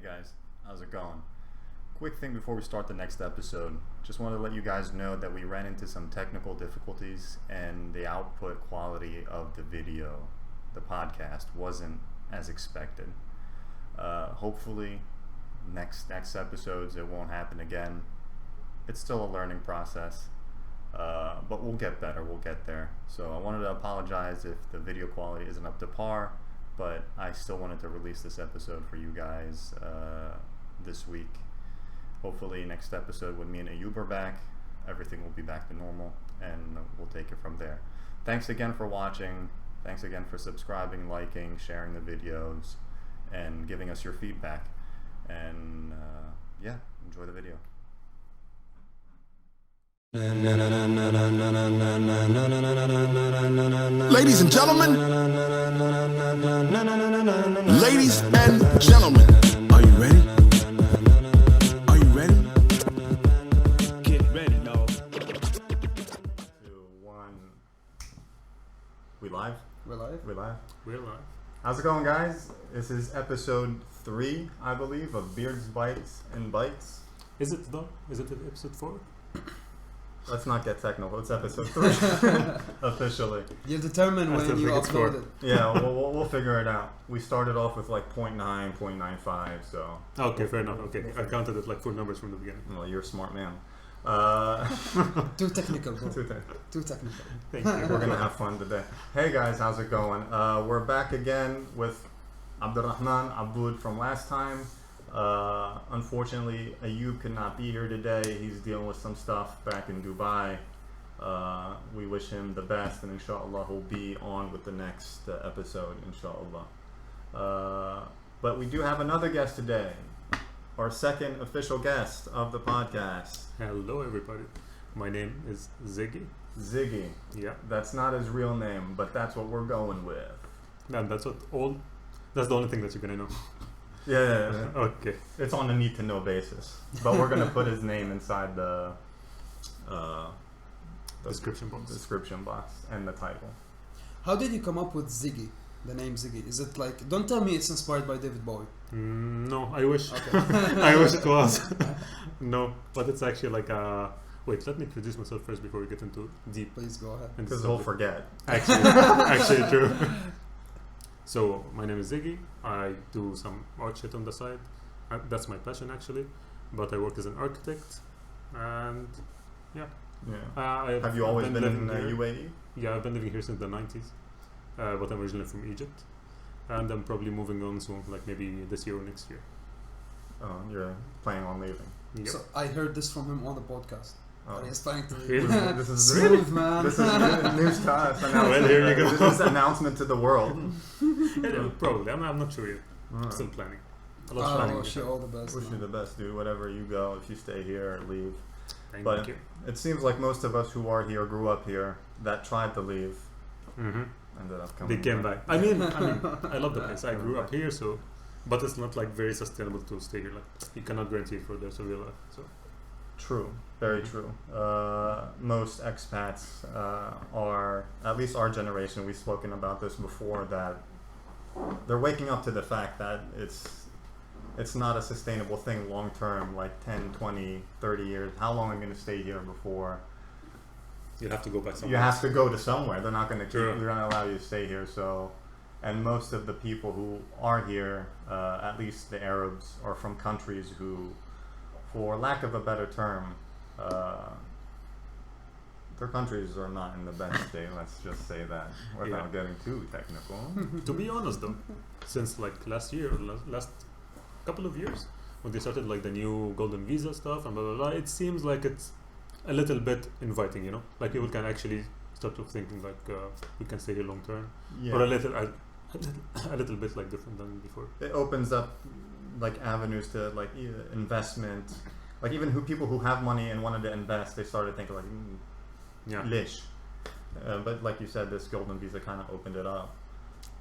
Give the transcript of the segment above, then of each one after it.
guys, how's it going? Quick thing before we start the next episode. Just wanted to let you guys know that we ran into some technical difficulties and the output quality of the video, the podcast, wasn't as expected. Hopefully next episodes it won't happen again. It's still a learning process, but we'll get better, we'll get there. So I wanted to apologize if the video quality isn't up to par, but I still wanted to release this episode for you guys this week. Hopefully next episode when me and Ayub are back, everything will be back to normal and we'll take it from there. Thanks again for watching. Thanks again for subscribing, liking, sharing the videos, and giving us your feedback. And yeah, enjoy the video. Ladies and gentlemen, ladies and gentlemen, are you ready? Are you ready? Get ready, no. 2, 1. We live? We're live? We live? We're live. How's it going, guys? This is episode 3, I believe, of Beards, Bites, and Bites. Is it though? Is it episode 4? Let's not get technical. It's episode 3 officially. You determine when you upload it. Yeah, we'll figure it out. We started off with like 0.9, 0.95, so. Okay, fair enough. Okay, I counted it like 4 numbers from the beginning. Well, you're a smart man. Too technical, bro. Too technical. Thank you. We're gonna have fun today. Hey guys, how's it going? We're back again with Abdulrahman Abud from last time. Unfortunately, Ayub could not be here today. He's dealing with some stuff back in Dubai. We wish him the best, and inshallah he'll be on with the next episode, inshallah. But we do have another guest today, our second official guest of the podcast. Hello, everybody. My name is Ziggy. Ziggy. Yeah. That's not his real name, but that's what we're going with. And that's the only thing that you're gonna know. Yeah. Okay. It's on a need to know basis, but we're gonna put his name inside the Description box and the title. How did you come up with Ziggy? The name Ziggy? Is it like? Don't tell me it's inspired by David Bowie. No, I wish. Okay. I wish it was. No, but it's actually like wait, let me introduce myself first before we get into deep. Please go ahead. Because he'll forget. Actually true. So my name is Ziggy. I do some art shit on the side. That's my passion actually. But I work as an architect, and yeah. Have you always been in UAE? Yeah, I've been living here since the 90s. But I'm originally from Egypt, and I'm probably moving on soon, like maybe this year or next year. Oh, you're planning on leaving. Yep. So I heard this from him on the podcast. Oh. He's planning to Really? This is smooth, man. This is news to us. Well, here you go. This is an announcement to the world. Yeah, probably. I'm not sure yet. I'm still planning. A lot of planning. Wish you all the best. Wish you the best, dude. Whatever you go, if you stay here or leave. Thank you. It seems like most of us who are here grew up here that tried to leave. Mm-hmm. Ended up coming They came back. I mean, I love the place. I grew up here, so, but it's not like very sustainable to stay here. Like you cannot guarantee for the rest of your life. So true, very true. Most expats are, at least our generation. We've spoken about this before, that they're waking up to the fact that it's not a sustainable thing long term, like 10, 20, 30 years. How long am I going to stay here before? you have to go back somewhere. You have to go to somewhere. They're not going to True. they're not allow you to stay here. So, and most of the people who are here, at least the Arabs, are from countries who, for lack of a better term, their countries are not in the best state. Let's just say that without getting too technical. To be honest though, since like last year or last couple of years, when they started like the new golden visa stuff and blah blah blah, it seems like it's a little bit inviting, you know, like people can actually start to thinking like we can stay here long term, or a little bit like different than before. It opens up like avenues to like investment, like even people who have money and wanted to invest, they started thinking like lish. But like you said, this golden visa kind of opened it up.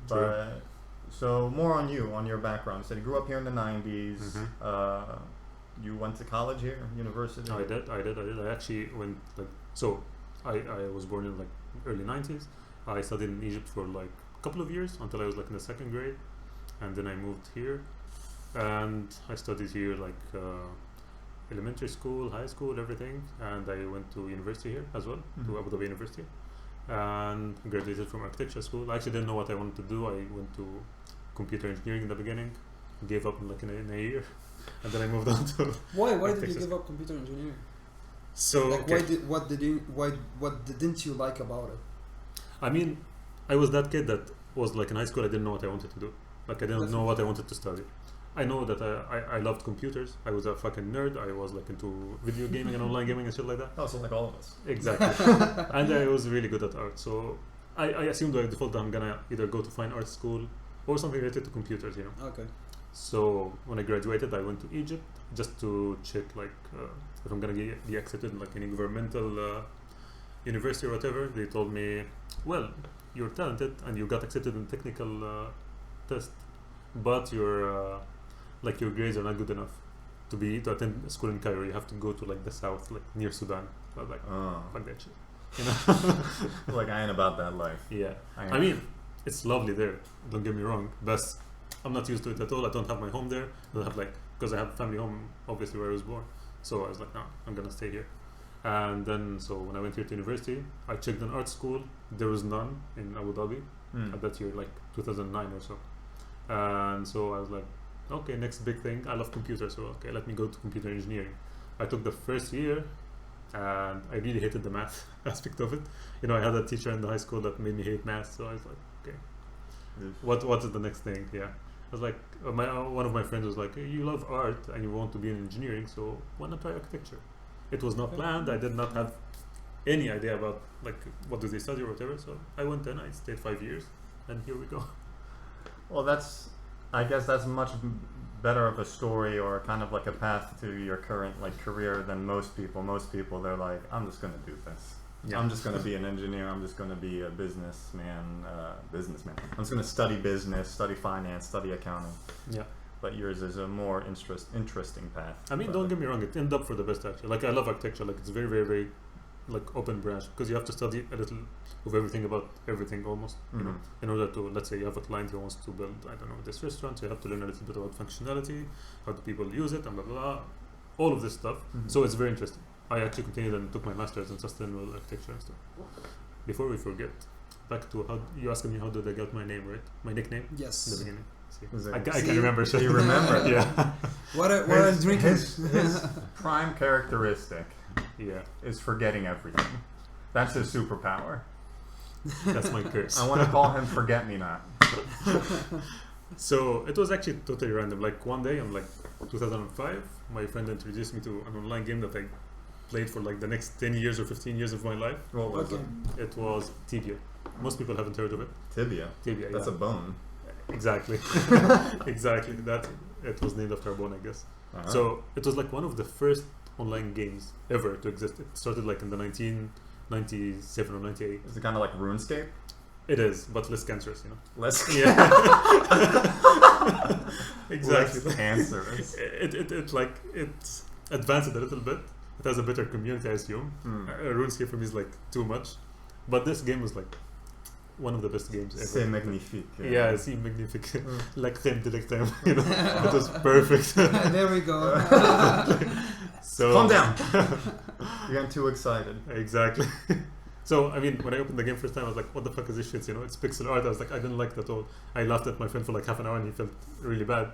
True. But so more on you, on your background. You said you grew up here in the 90s. Mm-hmm. You went to college here, university? I did. I actually went like, so I was born in like early 90s. I studied in Egypt for like a couple of years until I was like in the 2nd grade, and then I moved here. and I studied here like elementary school, high school, everything, and I went to university here as well, to Abu Dhabi University, and graduated from architecture school. I actually didn't know what I wanted to do. I went to computer engineering in the beginning, gave up in a year, and then I moved on to Why did you architecture give up computer engineering? So Like, okay. what didn't you like about it? I mean, I was that kid that was like in high school. I didn't know what I wanted to do. Like I didn't know what I wanted to study. I know that I loved computers. I was a fucking nerd. I was like into video gaming and online gaming and shit like that. Oh, so like all of us. Exactly. And I was really good at art. So I assumed by default that I'm gonna either go to fine art school or something related to computers, you know. Okay. So when I graduated, I went to Egypt just to check like if I'm gonna be accepted in like any governmental university or whatever. They told me, well, you're talented and you got accepted in technical test, but your grades are not good enough to attend school in Cairo. You have to go to like the south, like near Sudan. I was like, fuck that shit, you know. Like I ain't about that life. Yeah, I mean, it's lovely there. Don't get me wrong, but I'm not used to it at all. I don't have my home there. I don't have because I have family home, obviously where I was born. So I was like, no, I'm gonna stay here. And then, so when I went here to university, I checked an art school. There was none in Abu Dhabi at that year, like 2009 or so. And so I was like, okay, next big thing. I love computers, so okay, let me go to computer engineering. I took the first year, and I really hated the math aspect of it. You know, I had a teacher in the high school that made me hate math, so I was like, okay, what is the next thing? Yeah, I was like, one of my friends was like, you love art and you want to be in engineering, so why not try architecture? It was not planned. I did not have any idea about like what do they study or whatever. So I went in. I stayed 5 years, and here we go. Well, I guess that's much better of a story or kind of like a path to your current like career than most people. Most people, they're like, I'm just gonna do this. Yeah. I'm just gonna be an engineer. I'm just gonna be a businessman. I'm just gonna study business, study finance, study accounting. Yeah. But yours is a more interesting path. I mean, don't get me wrong, it ended up for the best actually. Like I love architecture, like it's very, very, very like open branch because you have to study a little of everything about everything almost, you know, in order to, let's say you have a client who wants to build, I don't know, this restaurant, so you have to learn a little bit about functionality, how do people use it, and blah, blah, blah, all of this stuff. So it's very interesting. I actually continued and took my master's in sustainable architecture and stuff. Before we forget, back to how you asked me how did I get my name, right? My nickname? Yes. In the beginning. See. I can remember. You remember? Yeah. What are drinking? His prime characteristic is forgetting everything. That's his superpower. That's my curse. I want to call him Forget-Me-Not. So it was actually totally random. Like one day, I'm like 2005, my friend introduced me to an online game that I played for like the next 10 years or 15 years of my life. What was it? It was Tibia. Most people haven't heard of it. Tibia. That's a bone. Exactly. Exactly. That it was named after a bone, I guess. So it was like one of the first online games ever to exist. It started like in the 1997 or 98. Is it kind of like RuneScape? It is, but less cancerous, you know. Less. Yeah. Exactly. Less cancerous. It advanced a little bit. It has a better community, I assume. RuneScape for me is like too much, but this game was like one of the best games ever. C'est magnifique. Yeah, c'est magnifique. Like crème de lectame. You know, it was perfect. There we go. So calm down. You're getting too excited. Exactly. So I mean, when I opened the game first time, I was like, "What the fuck is this shit?" You know, it's pixel art. I was like, I didn't like it at all. I laughed at my friend for like half an hour, and he felt really bad.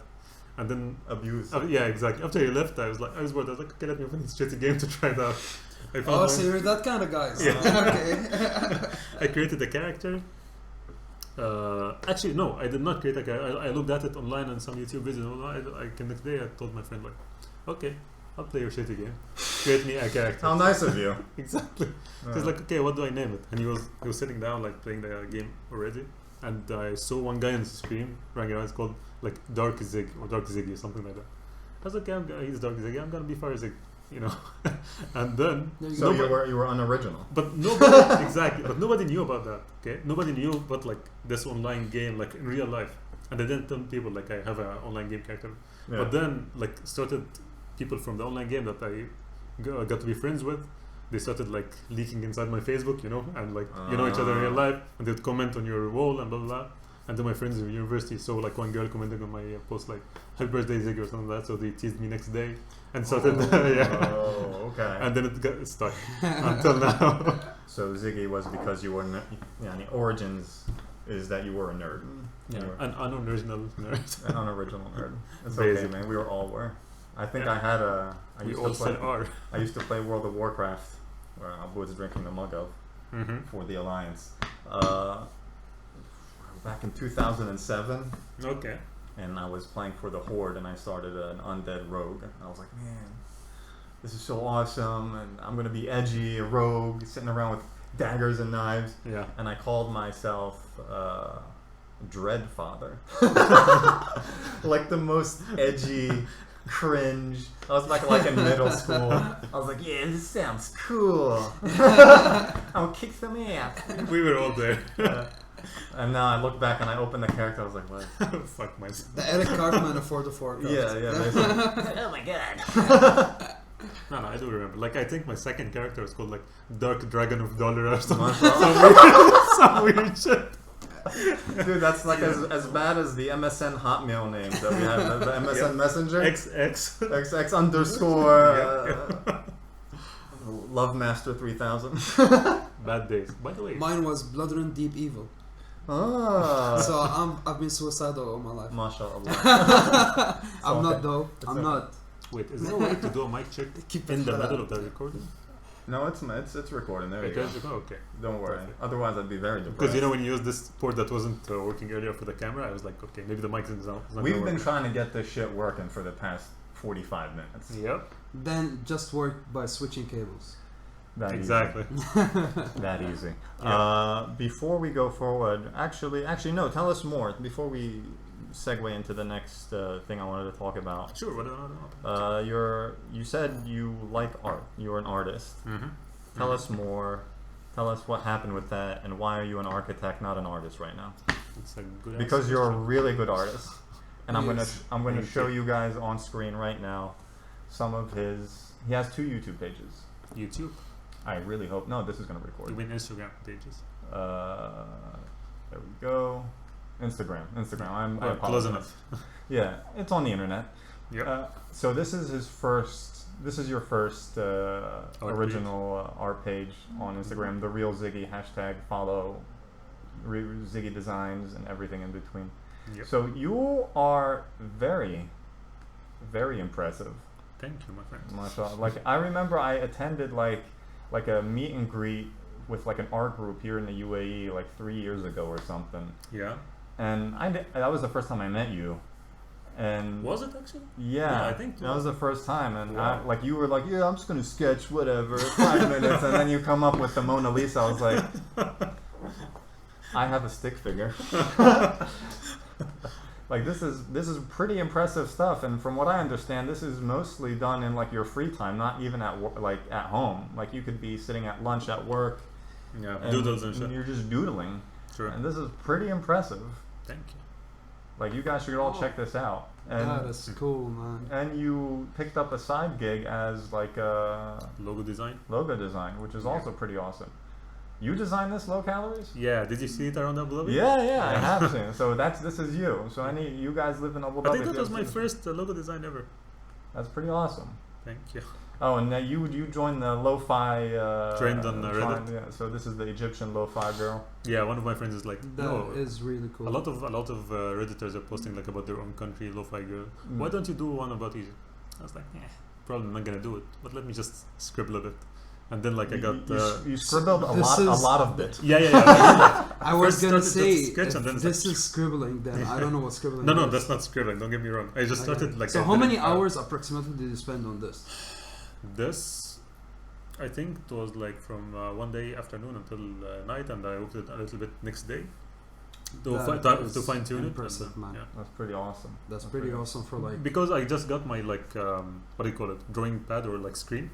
And then abuse. Yeah, exactly. After he left, I was bored. I was like, okay, let me open this shitty game to try it out. So you're that kind of guy. So. Yeah. Okay. I created a character. Actually, no, I did not create a character. I looked at it online on some YouTube videos. Next day, I told my friend, like, okay, I'll play your shitty game. Create me a character. How nice of you. Exactly. He's like, okay, what do I name it? And he was sitting down, like, playing the game already. And I saw one guy on the screen running around. It's called, like, Dark Zig or Dark Ziggy or something like that. I was like, okay, he's Dark Ziggy. I'm gonna be Fire Zig, you know. And then so you were unoriginal. But nobody exactly. But nobody knew about that. Okay, nobody knew about like this online game, like in real life. And I didn't tell people like I have an online game character. Yeah. But then like started people from the online game that I got to be friends with. They started like leaking inside my Facebook, you know, and like you know each other in real life, and they'd comment on your wall and blah blah blah. And then my friends in university saw like one girl commenting on my post like "Happy birthday, Ziggy" or something like that. So they teased me next day and started. Yeah. Oh, okay. And then it got stuck until now. So Ziggy was because you were, the origins is that you were a nerd. Yeah, You were an unoriginal nerd. an unoriginal nerd. It's Basic. okay, man. We were all were. I think Yeah. I had a. I We used all to play. still are. I used to play World of Warcraft, where I was drinking the mug of Mm-hmm. for the Alliance. Back in 2007, Okay. and I was playing for the Horde, and I started an undead rogue. And I was like, man, this is so awesome, and I'm gonna be edgy, a rogue, sitting around with daggers and knives. Yeah. And I called myself Dreadfather, like the most edgy, cringe. I was like in middle school. I was like, yeah, this sounds cool. I'm gonna kick some ass. We were all there. And now I look back and I open the character. I was like, what? Fuck myself. The Eric Cartman of World of Warcraft. Yeah. Basically. Oh my god. No, I do remember. Like, I think my second character was called like Dark Dragon of Dollar or something. Some weird shit. Dude, that's like as bad as the MSN Hotmail names that we have. The MSN Messenger. XX. XX underscore Lovemaster 3000. Bad days. By the way. Mine was Bloodrun Deep Evil. Ah. So I've been suicidal all my life. MashaAllah. I'm not okay. though. It's I'm okay. not. Wait, is there a way to do a mic check Keep in it the flat middle out. of the recording? No, it's recording. There you go. Okay. Don't worry. Perfect. Otherwise, I'd be very depressed. Because you know when you use this port that wasn't working earlier for the camera, I was like, okay, maybe the mic is not We've gonna been work. trying to get this shit working for the past 45 minutes. Yep. Then just work by switching cables. That Exactly. Easy. That easy. Yeah. Before we go forward, actually, no. Tell us more before we segue into the next thing I wanted to talk about. Sure. What do I know? You said you like art. You're an artist. Mm-hmm. Tell us more. Tell us what happened with that, and why are you an architect, not an artist right now? It's a good Because answer. you're a really good artist, and I'm gonna Yes. show Thank you guys on screen right now some of his. He has 2 YouTube pages. YouTube. I really hope. No, this is gonna record. You mean Instagram pages? There we go. Instagram. I Oh, close apologize. enough. Yeah, it's on the internet. Yep. So this is his first. This is your first original art page on Instagram. The real Ziggy # follow Ziggy Designs and everything in between. Yep. So you are very, very impressive. Thank you, my friend. MashaAllah. Like I remember, I attended like a meet and greet with like an art group here in the UAE like 3 years ago or something. Yeah. And that was the first time I met you. And Was it actually? yeah, I think that was the first time. And Wow. you were like, yeah, I'm just gonna sketch whatever, 5 minutes, and then you come up with the Mona Lisa. I was like, I have a stick figure. Like this is pretty impressive stuff, and from what I understand, this is mostly done in like your free time, not even like at home. Like you could be sitting at lunch at work, Yeah. Doodles and shit. you're just doodling, Sure. and this is pretty impressive. Thank you. Like you guys should all check this out. And That is cool, man. and you picked up a side gig as like a Logo design. logo design, which is also pretty awesome. You designed this, Low Calories? Yeah. Did you see it around Abu Dhabi? Yeah, I have seen. So this is you. So you guys live in Abu Dhabi. I think if that you was my haven't seen first logo design ever. it. That's pretty awesome. Thank you. Oh, and now you joined the lo-fi Trend on Reddit. Yeah, so this is the Egyptian lo-fi girl. Yeah. One of my friends is like, That no. is really cool. A lot of Redditors are posting like about their own country, lo-fi girl. Why don't you do one about Egypt? I was like, probably not gonna do it, but let me just scribble a bit. And then like I got You scribbled a lot of it. yeah. I was First gonna started say, with sketch and then if this is scribbling, then I don't know what scribbling No, is. that's not scribbling. Don't get me wrong. I just started like. So I how many didn't- hours approximately did you spend on this? This, I think it was like from one day afternoon until night, and I worked it a little bit next day That is to fine tune it. impressive, man. Yeah. That's pretty awesome. That's pretty awesome for like. Because I just got my like what do you call it, drawing pad or like screen.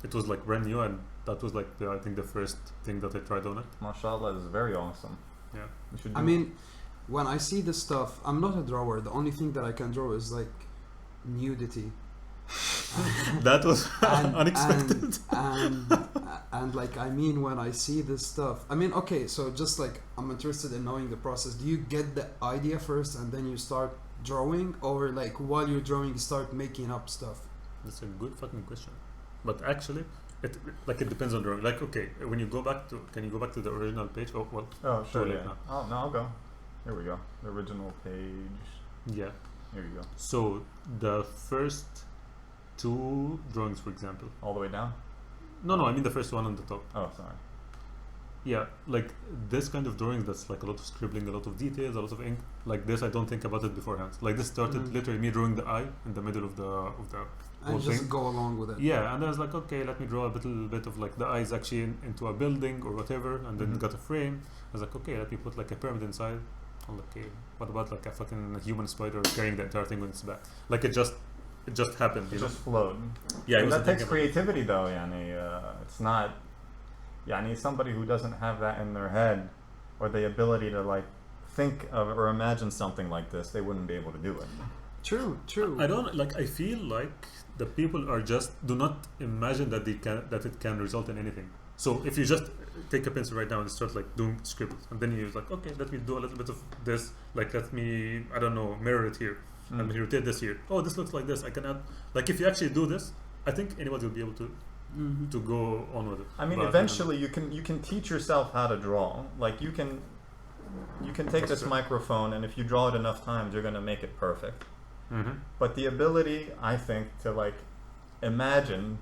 It was like brand new, and that was like I think the first thing that I tried on it. MashaAllah is very awesome. Yeah. You should I mean, when I see this stuff, I'm not a drawer. The only thing that I can draw is like nudity. That was And- unexpected. And And like, I mean, when I see this stuff, I mean, okay, so just like, I'm interested in knowing the process. Do you get the idea first and then you start drawing, or like while you're drawing you start making up stuff? That's a good fucking question. But actually, it depends on drawing. Like, okay, when you go back to, can you go back to the original page? Oh, well. Oh, sure. too Yeah. late now. Oh, no, I'll go. Here we go. The original page. Yeah. Here you go. So the first 2 drawings, for example. All the way down. No, I mean the first one on the top. Oh, sorry. Yeah, like this kind of drawing that's like a lot of scribbling, a lot of details, a lot of ink. Like this, I don't think about it beforehand. Like this started literally me drawing the eye in the middle of the whole And just thing. go along with it. Yeah, and I was like, okay, let me draw a little bit of like the eyes actually into a building or whatever, and then got a frame. I was like, okay, let me put like a pyramid inside. I'm like, okay, what about like a fucking human spider carrying the entire thing on its back? Like it just happened. You It know? just flowed. Yeah, it And was that takes creativity, though. Yani, it's not. Yani, somebody who doesn't have that in their head, or the ability to like think of or imagine something like this, they wouldn't be able to do it. True. I don't like. I feel like the people are just do not imagine that it can result in anything. So if you just take a pencil right now and start like doing scribbles, and then you're like, okay, let me do a little bit of this. Like let me, I don't know, mirror it here. Let me rotate this here. Oh, this looks like this. I can add. Like if you actually do this, I think anybody will be able to go on with it. I mean, But, eventually you can teach yourself how to draw. Like you can take this microphone, and if you draw it enough times, you're gonna make it perfect. But the ability, I think, to like imagine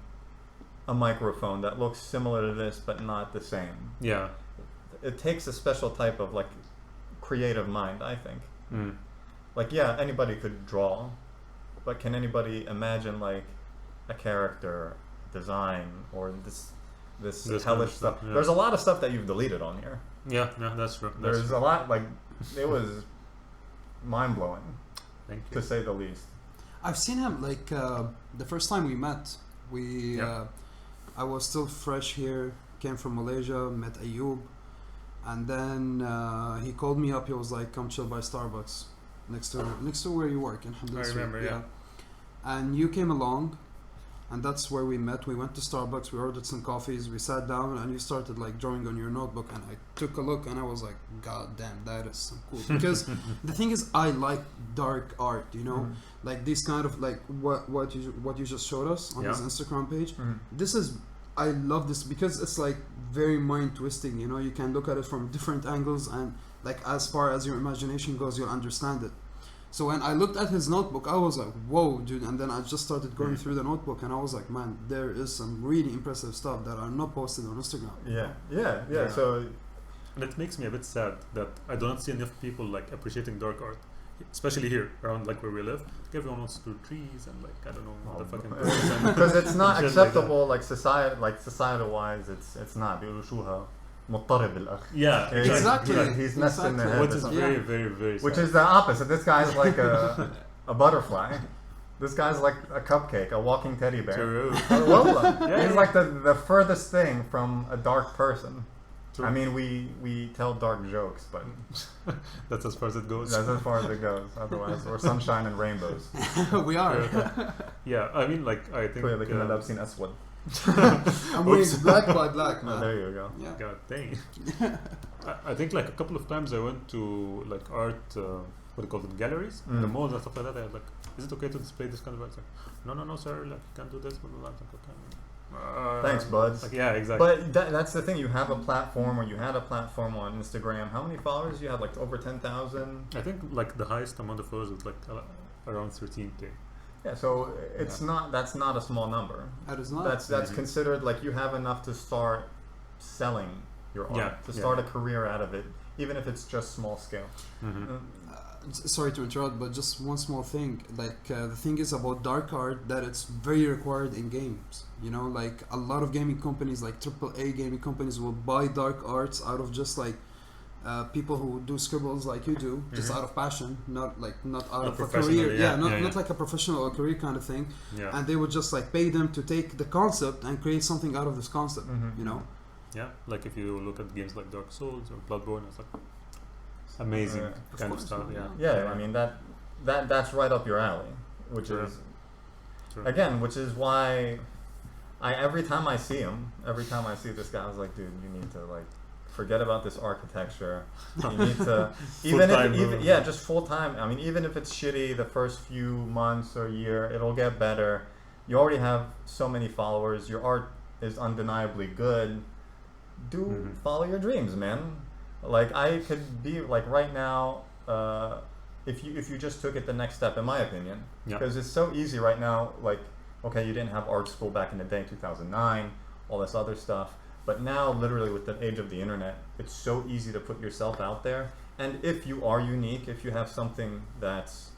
a microphone that looks similar to this but not the same. Yeah. It takes a special type of like creative mind, I think. Like, yeah, anybody could draw, but can anybody imagine like a character design or this This hellish kind of stuff? stuff, yeah. There's a lot of stuff that you've deleted on here. Yeah, that's true. There's a lot, like, it was mind blowing, Thank you. to say the least. I've seen him like the first time we met. I was still fresh here, came from Malaysia, met Ayub, and then he called me up. He was like, "Come chill by Starbucks next to where you work in Hamdan I Street." remember, yeah. And you came along, and that's where we met. We went to Starbucks, we ordered some coffees, we sat down, and you started like drawing on your notebook, and I took a look, and I was like, God damn, that is so cool. Because the thing is, I like dark art, you know, like this kind of like what you just showed us on his Instagram page. This is, I love this because it's like very mind twisting, you know, you can look at it from different angles, and like as far as your imagination goes, you'll understand it. So when I looked at his notebook, I was like, whoa, dude. And then I just started going through the notebook, and I was like, man, there is some really impressive stuff that are not posted on Instagram. Yeah. So, And it makes me a bit sad that I do not see enough people like appreciating dark art, especially here around like where we live. Like, everyone wants to do trees and like I don't know motherfucking because it's not shit acceptable, like societal wise, it's not. بيقولوا شوها مضطرب الأخ. Yeah, Exactly. He's messed in the head. Which or is something. very, very, very sad. Which is the opposite. This guy's like a butterfly. This guy's like a cupcake, a walking teddy bear. True. Wallah. Yeah, He's yeah. like the furthest thing from a dark person. True. I mean, we tell dark jokes, but That's as far as it goes. that's as far as it goes. Otherwise, we're sunshine and rainbows. We are. Yeah, I mean, like I think. Clearly, كنا لابسين أسود. I'm wearing black by black, Oh, man. there you go. Yeah. God dang. I think like a couple of times I went to like art, what do you call it, galleries, the malls and stuff like that. I was like, is it okay to display this kind of art? It's like, no, sir, like you can't do this. Blah, blah, blah. Like, okay. Thanks, buds. Like, yeah, exactly. But that's the thing. You have a platform, or you had a platform on Instagram. How many followers? You have like over 10,000. I think like the highest amount of followers was like around 13K. Yeah, so it's not. That's not a small number. That is not. That's considered like you have enough to start selling your art, to start a career out of it, even if it's just small scale. Sorry to interrupt, but just one small thing. Like the thing is about dark art that it's very required in games. You know, like a lot of gaming companies, like AAA gaming companies, will buy dark arts out of just like people who do scribbles like you do, just out of passion, not out of a career. Not like a professional or career kind of thing. Yeah. And they would just like pay them to take the concept and create something out of this concept. You know. Yeah, like if you look at games like Dark Souls or Bloodborne, it's like amazing kind of style. Yeah, I mean that's right up your alley, which is again, which is why every time I see him, every time I see this guy, I was like, dude, you need to like forget about this architecture. You need to just full time. I mean, even if it's shitty the first few months or year, it'll get better. You already have so many followers. Your art is undeniably good. Follow your dreams, man. Like I could be like right now. If you just took it the next step, in my opinion, because it's so easy right now. Like, okay, you didn't have art school back in the day, 2009, all this other stuff. But now, literally, with the age of the internet, it's so easy to put yourself out there. And if you are unique, if you have something that's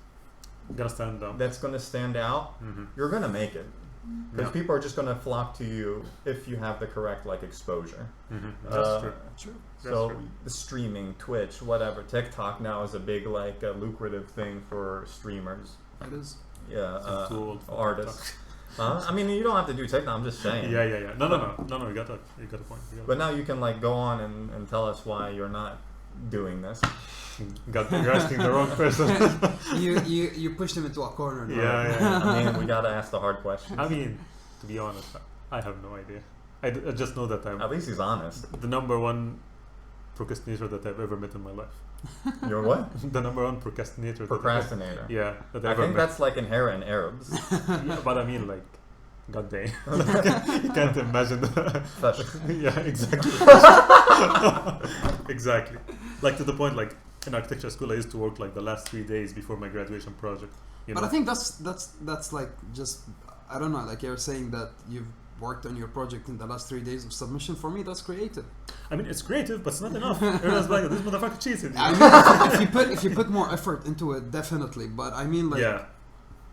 gonna stand out, you're gonna make it. Because people are just gonna flock to you if you have the correct like exposure. That's true. So the streaming, Twitch, whatever, TikTok now is a big like lucrative thing for streamers. It is. Yeah, artists. I mean, you don't have to do TikTok. I'm just saying. Yeah. No. You got a point. But now you can like go on and tell us why you're not doing this. You're asking the wrong person. you pushed him into a corner. Yeah. I mean, we gotta ask the hard questions. I mean, to be honest, I have no idea. I just know that I'm at least he's honest. The number one procrastinator that I've ever met in my life. You're what? The number one procrastinator. Procrastinator. That I think that's like inherent in Arabs. Yeah, but I mean, like, god damn. You can't imagine that. Yeah, exactly. Exactly. Like to the point, like in architecture school, I used to work like the last 3 days before my graduation project. But I think that's like just, I don't know, like you're saying that you've worked on your project in the last 3 days of submission. For me, that's creative. I mean, it's creative, but it's not enough. Everyone's like, this motherfucker cheated. I mean, if you put more effort into it, definitely. But I mean, like,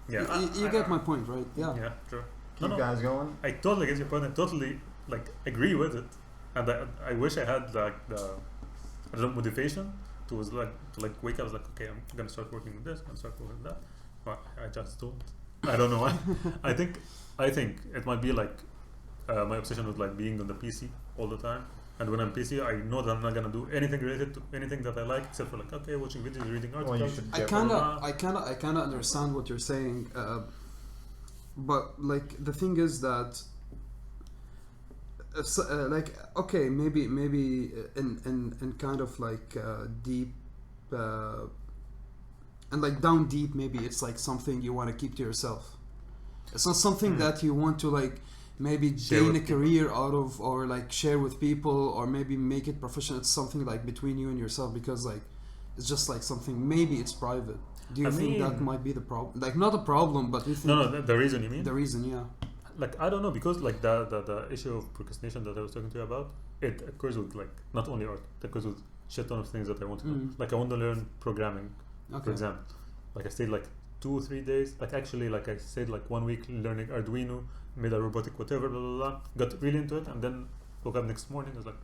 you get my point, right? Yeah, true. Keep guys going. I totally get your point. I totally like agree with it, and I wish I had like the motivation to wake up. I was like, okay, I'm gonna start working with this. I'm gonna start working with that. But I just don't. I don't know why. I think it might be like my obsession with like being on the PC all the time. And when I'm PC, I know that I'm not gonna do anything related to anything that I like, except for like watching videos, reading articles. I kinda understand what you're saying, but like the thing is that maybe in kind of like deep and like down deep, maybe it's like something you want to keep to yourself. It's not something that you want to like maybe gain a career out of, or like share with people, or maybe make it professional. It's something like between you and yourself, because like it's just like something, maybe it's private. Do you think that might be the problem? Like not a problem, but you think the reason you mean? The reason, yeah. Like I don't know, because like the issue of procrastination that I was talking to you about, it occurs with like not only art, it occurs with shit ton of things that I want to do. Like I want to learn programming, for example. Like I stayed like 2 or 3 days. Like actually, like I stayed like 1 week learning Arduino, made a robotic whatever, blah blah blah. Got really into it, and then woke up next morning. I was like,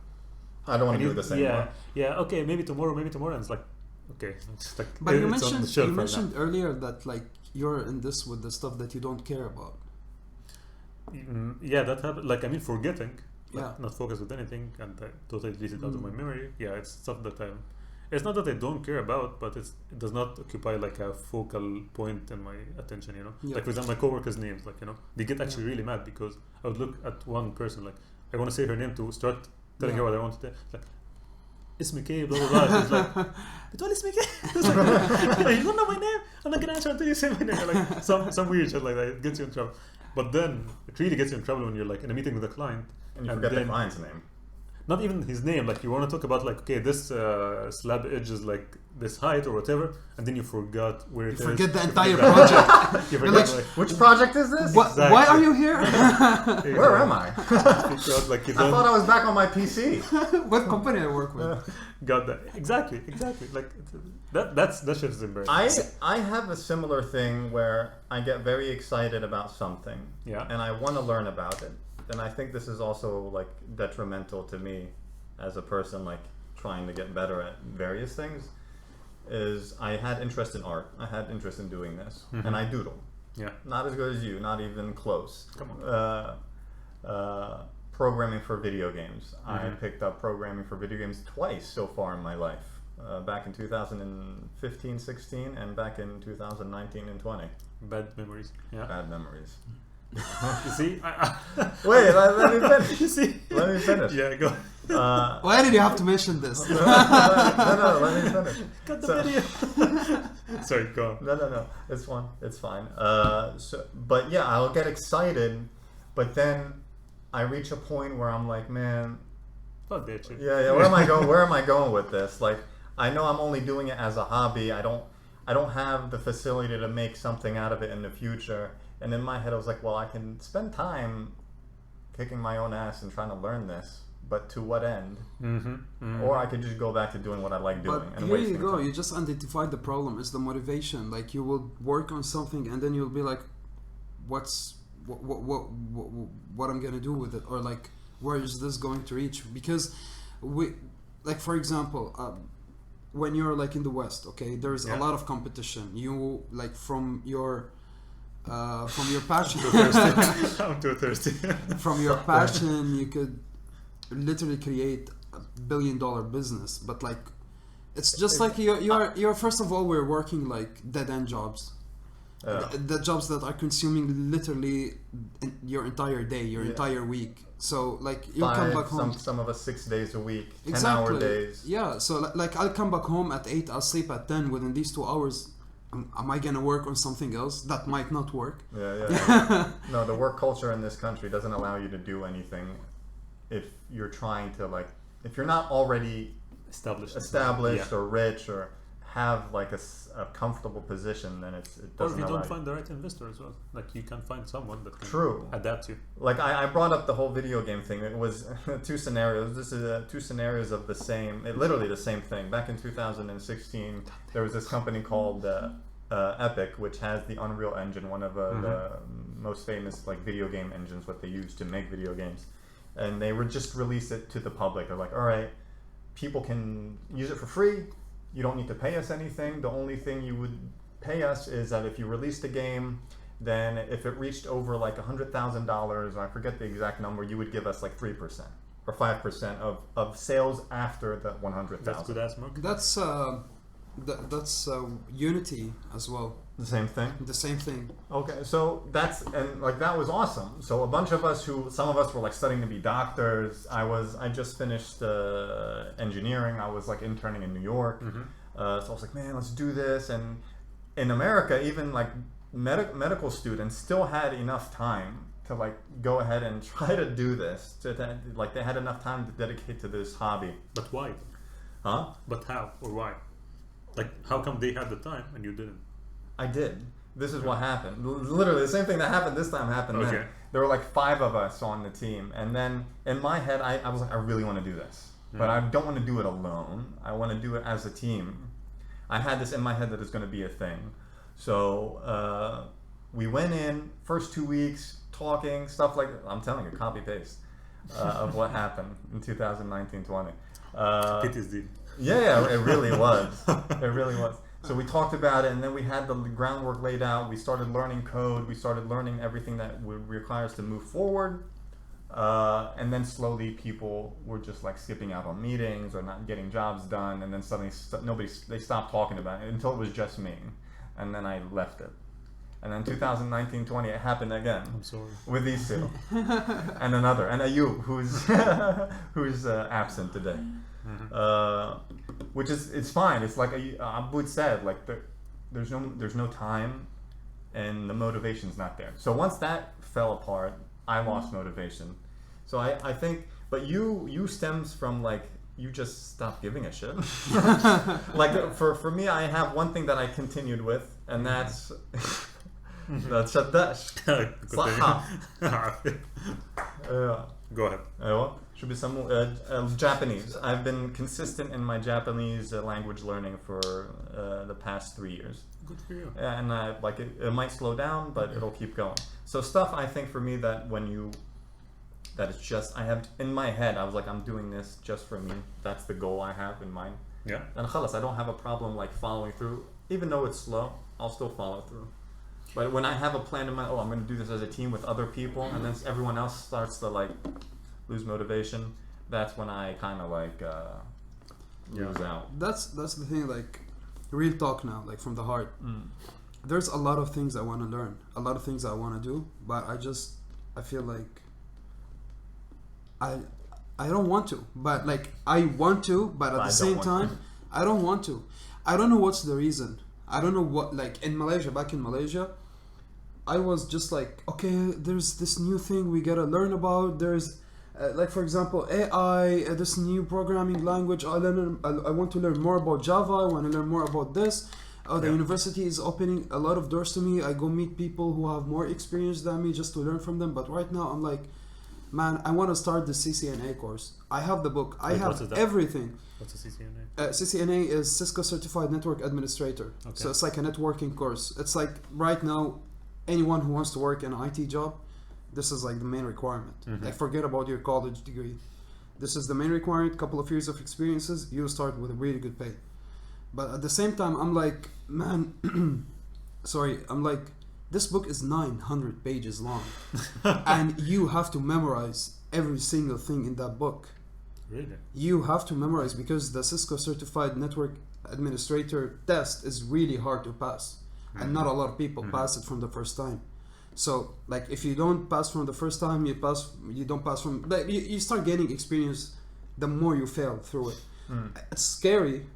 I don't want to do this anymore. Yeah. Okay, maybe tomorrow. And it's like, okay. It's like, but you mentioned earlier that like you're in this with the stuff that you don't care about. Yeah, that happened. Like I mean, forgetting, not focused with anything, and I totally delete it out of my memory. Yeah, it's stuff that I'm. It's not that I don't care about, but it does not occupy like a focal point in my attention, you know. Yeah. Like for example, my coworkers' names, like, you know, they get actually really mad because I would look at one person, like I want to say her name to start telling her what I want to tell. Like, Ismike, blah blah blah. It's like, but Ismike. It's like, you don't know my name. I'm not gonna answer until you say my name. Like some weird shit like that. It gets you in trouble. But then it really gets you in trouble when you're like in a meeting with a client and you forget the client's name. Not even his name, like you want to talk about like, okay, this slab edge is like this height or whatever, and then you forgot where it is. Forget the entire project. You forget, like, which project is this? Exactly. Why are you here? Where am I? Like I thought I was back on my PC. What company I work with? Got that. Exactly. Like that shit is embarrassing. I have a similar thing where I get very excited about something. Yeah. And I want to learn about it. And I think this is also like detrimental to me as a person, like trying to get better at various things. Is I had interest in art. I had interest in doing this, and I doodle. Yeah. Not as good as you. Not even close. Come on. Programming for video games. I picked up programming for video games twice so far in my life. Back in 2015-16 and back in 2019 and 20. Bad memories. Yeah. Bad memories. You see? Wait, let me finish. You see? Let me finish. Yeah, go. Why did you have to mention this? No, let me finish. Cut the So- video. Sorry, go on. No, it's fine. But yeah, I'll get excited, but then I reach a point where I'm like, man, Fuck that shit. yeah, where am I going? Where am I going with this? Like, I know I'm only doing it as a hobby. I don't have the facility to make something out of it in the future. And in my head, I was like, well, I can spend time kicking my own ass and trying to learn this, but to what end? Or I could just go back to doing what I like doing. But and here you wasting go. time. You just identified the problem. It's the motivation. Like you will work on something, and then you'll be like, what I'm gonna do with it, or like, where is this going to reach? Because like for example, when you're like in the West, okay, there's a lot of competition. You like from your passion. I'm too thirsty. From your passion, you could literally create $1 billion business. But like, it's just like you're first of all, we're working like dead end jobs. The jobs that are consuming literally your entire day, your entire week. So like you come back home. Some of us 6 days a week, 10 Exactly. hour days. Yeah. So like I'll come back home at 8. I'll sleep at 10. Within these 2 hours, am I gonna work on something else that might not work? Yeah. No, the work culture in this country doesn't allow you to do anything if you're trying to like, if you're not already Established or rich or have like a comfortable position, then it Or doesn't if you allow don't find the right investor as well. Like you can find someone that can True. adapt you. Like I brought up the whole video game thing. It was two scenarios. This is two scenarios of the same, literally the same thing. Back in 2016, there was this company called Epic, which has the Unreal Engine, one of the most famous like video game engines, what they use to make video games. And they would just release it to the public. They're like, all right, people can use it for free. You don't need to pay us anything. The only thing you would pay us is that if you released a game, then if it reached over like $100,000, I forget the exact number, you would give us like 3% or 5% of sales after the 100,000. That's good ass market. That's Unity as well. The same thing. The same thing. Okay, so that was awesome. So a bunch of us some of us were like studying to be doctors. I just finished engineering. I was like interning in New York. So I was like, man, let's do this. And in America, even like medical students still had enough time to like go ahead and try to do this. Like they had enough time to dedicate to this hobby. But why? Huh? But how or why? Like how come they had the time and you didn't? I did. This is what happened. Literally, the same thing that happened this time happened then. Okay. There were like 5 of us on the team. And then in my head, I was like, I really want to do this. But I don't want to do it alone. I want to do it as a team. I had this in my head that it's going to be a thing. So we went in, first 2 weeks, talking, stuff like, I'm telling you, copy-paste of what happened in 2019-20. PTSD. Yeah, it really was. It really was. So we talked about it, and then we had the groundwork laid out. We started learning code. We started learning everything that would require us to move forward. And then slowly people were just like skipping out on meetings or not getting jobs done. And then suddenly they stopped talking about it until it was just me. And then I left it. And then 2019-20, it happened again. I'm sorry. With these two. And another. And Ayub, who's absent today. Which is, it's fine. It's like Abud said, like there's no time, and the motivation's not there. So once that fell apart, I lost motivation. So I think, but you stems from like you just stopped giving a shit. Like for me, I have one thing that I continued with, and that's that's الدش. صحة. Go ahead. أيوة. شو بيسموه Japanese. I've been consistent in my Japanese language learning for the past 3 years. Good for you. Yeah, and like it might slow down, but it'll keep going. So stuff I think for me that it's just I have in my head. I was like, I'm doing this just for me. That's the goal I have in mind. Yeah. And khalas, I don't have a problem like following through, even though it's slow. I'll still follow through. But when I have a plan in mind, I'm going to do this as a team with other people, and then everyone else starts to like lose motivation. That's when I kind of like lose out. That's the thing. Like real talk now, like from the heart. there's a lot of things I want to learn, a lot of things I want to do, but I feel like I don't want to, but like I want to, but at the same time, I don't want to. I don't know what's the reason. I don't know what, like in Malaysia, back in Malaysia, I was just like, okay, there's this new thing we gotta learn about. There's like, for example, AI, this new programming language. I want to learn more about Java. I want to learn more about this. The university is opening a lot of doors to me. I go meet people who have more experience than me just to learn from them. But right now, I'm like, man, I want to start the CCNA course. I have the book. I have everything. What's a CCNA? CCNA is Cisco Certified Network Administrator. Okay. So it's like a networking course. It's like right now, anyone who wants to work in an IT job, this is like the main requirement. Like forget about your college degree. This is the main requirement. Couple of years of experiences, you'll start with a really good pay. But at the same time, I'm like, man, I'm like, this book is 900 pages long. And you have to memorize every single thing in that book. Really? You have to memorize because the Cisco Certified Network Administrator test is really hard to pass. And not a lot of people pass it from the first time. So, like, if you don't pass from the first time, you don't pass from... Like, you start gaining experience the more you fail through it. It's scary,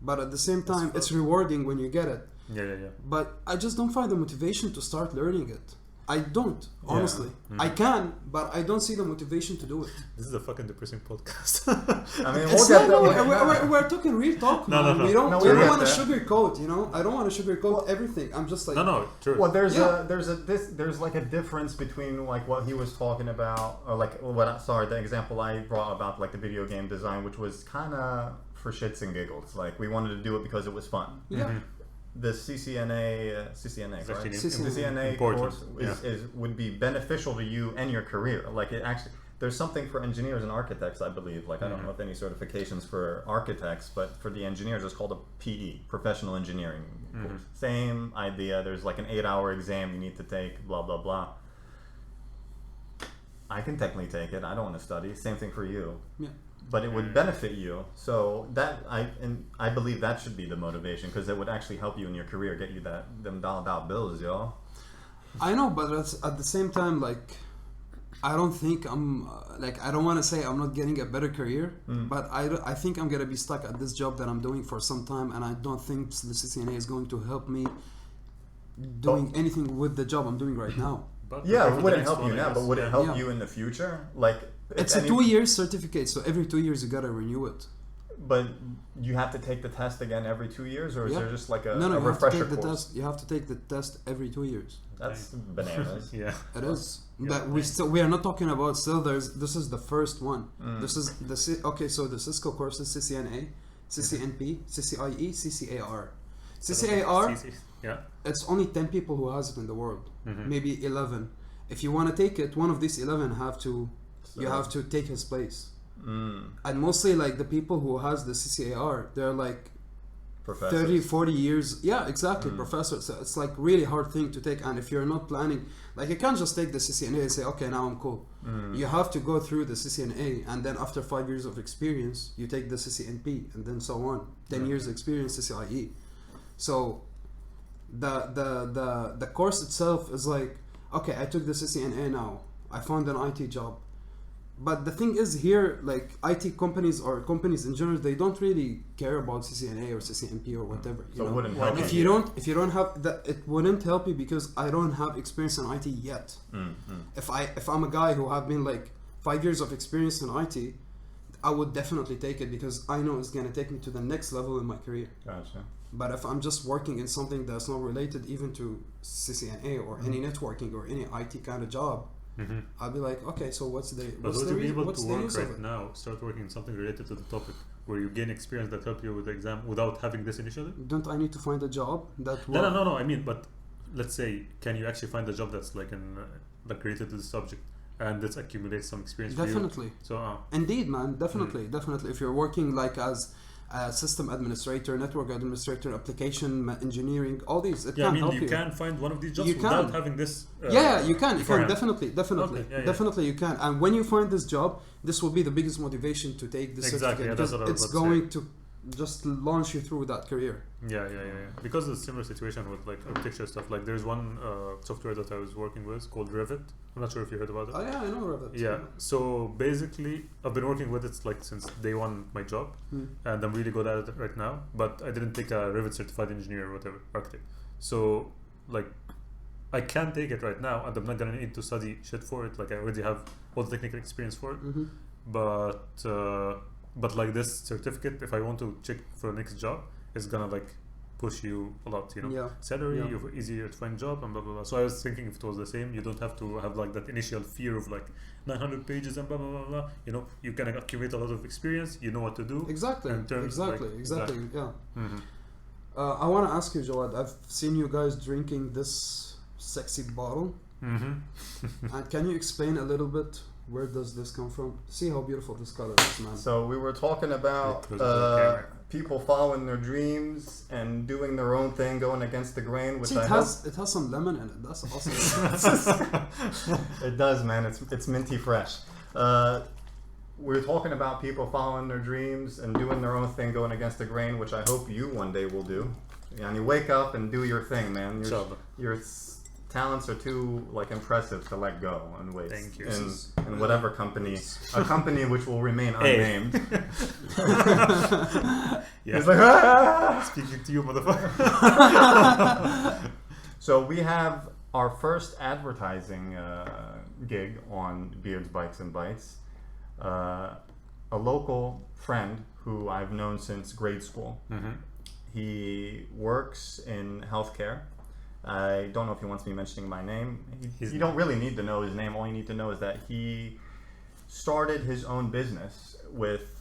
but at the same time, it's rewarding when you get it. Yeah. But I just don't find the motivation to start learning it. I don't, honestly. I can, but I don't see the motivation to do it. This is a fucking depressing podcast. I mean, we're talking real talk, man. No. We don't want to sugarcoat, you know? I don't want to sugarcoat everything. I'm just like... No, true. Well, there's like a difference between like what he was talking about, or like the example I brought about like the video game design, which was kind of for shits and giggles. Like we wanted to do it because it was fun. Yeah. The CCNA, right? CCNA course would be beneficial to you and your career. Like it actually, there's something for engineers and architects, I believe. Like I don't know if any certifications for architects, but for the engineers, it's called a PE, professional engineering course. Same idea. There's like an 8-hour exam you need to take. Blah blah blah. I can technically take it. I don't want to study. Same thing for you. Yeah. But it would benefit you, so that I believe that should be the motivation because it would actually help you in your career, get you them dollar bills, yo. I know, but at the same time, like, I don't think I'm I don't want to say I'm not getting a better career, but I think I'm gonna be stuck at this job that I'm doing for some time, and I don't think the CCNA is going to help me doing anything with the job I'm doing right now. But it wouldn't help you now, but would it help you in the future? Like. It's a 2-year certificate, so every 2 years you gotta renew it. But you have to take the test again every 2 years, or is there just like a refresher course? You have to take the test every 2 years. That's bananas. Yeah, it is. But we are not talking about still. This is the first one. This is So the Cisco courses: CCNA, CCNP, CCIE, CCAR. CCAR. It's only 10 people who has it in the world. Maybe 11. If you want to take it, one of these 11 you have to take his place. And mostly like the people who has the CCAR, they're like professors. 30, 40 years. Yeah, exactly, professors. So it's like really hard thing to take. And if you're not planning, like you can't just take the CCNA and say, okay, now I'm cool. You have to go through the CCNA, and then after 5 years of experience, you take the CCNP, and then so on. 10 years experience, CCIE. So the course itself is like, okay, I took the CCNA now. I found an IT job. But the thing is here, like IT companies or companies in general, they don't really care about CCNA or CCNP or whatever. So it wouldn't help you. If you don't have that, it wouldn't help you because I don't have experience in IT yet. If I'm a guy who have been like 5 years of experience in IT, I would definitely take it because I know it's gonna take me to the next level in my career. Gotcha. But if I'm just working in something that's not related even to CCNA or any networking or any IT kind of job, I'll be like, okay, so what's the But would you be able to work right now, start working something related to the topic where you gain experience that help you with the exam without having this initially? Don't I need to find a job that will... No, I mean, but let's say, can you actually find a job that's like related to the subject and let's accumulate some experience Definitely. for you? So, Indeed, man, definitely. If you're working like as system administrator, network administrator, application engineering, all these, it can help you. You can find one of these jobs without having this. You can. Definitely, Okay, definitely you can. And when you find this job, this will be the biggest motivation to take this certificate because it's going to just launch you through that career. Yeah. Because it's a similar situation with like architecture stuff. Like there's one software that I was working with called Revit. I'm not sure if you heard about it. Oh yeah, I know Revit. Yeah. So basically, I've been working with it like since day one of my job, and I'm really good at it right now. But I didn't take a Revit certified engineer or whatever architect. So like, I can take it right now, and I'm not gonna need to study shit for it. Like I already have all the technical experience for it. But like this certificate, if I want to check for the next job, it's gonna like push you a lot, you know. Yeah. Salary, Yeah. you're easier to find job, and blah blah blah. So I was thinking if it was the same, you don't have to have like that initial fear of like 900 pages and blah blah blah blah. You know, you can accumulate a lot of experience. You know what to do. Exactly. in terms, Exactly. like, Exactly. that. Yeah. Mhm. I want to ask you, Jawad. I've seen you guys drinking this sexy bottle, and can you explain a little bit? Where does this come from? See how beautiful this color is, man. So we were talking about people following their dreams and doing their own thing, going against the grain, which See, I it has some lemon in it. That's awesome. It does, man. It's minty fresh. We're talking about people following their dreams and doing their own thing, going against the grain, which I hope you one day will do. And you wake up and do your thing, man. Your talents are too like impressive to let go and waste. Thank you. In whatever company, a company which will remain unnamed. Yeah. It's like, ah! Speaking to you, motherfucker. So we have our first advertising gig on Beards, Bikes, and Bites. A local friend who I've known since grade school. He works in healthcare. I don't know if he wants me mentioning my name. You don't really need to know his name. All you need to know is that he started his own business with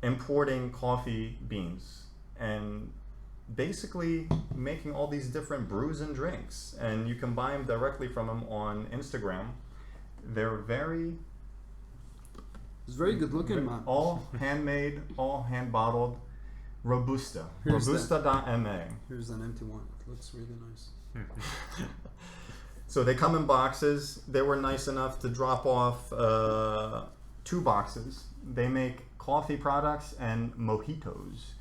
importing coffee beans and basically making all these different brews and drinks. And you can buy them directly from him on Instagram. They're It's very good looking, man. all handmade, all hand bottled. Robusta. Robusta.MA. Here's an empty one. It looks really nice. So they come in boxes. They were nice enough to drop off 2 boxes. They make coffee products and mojitos.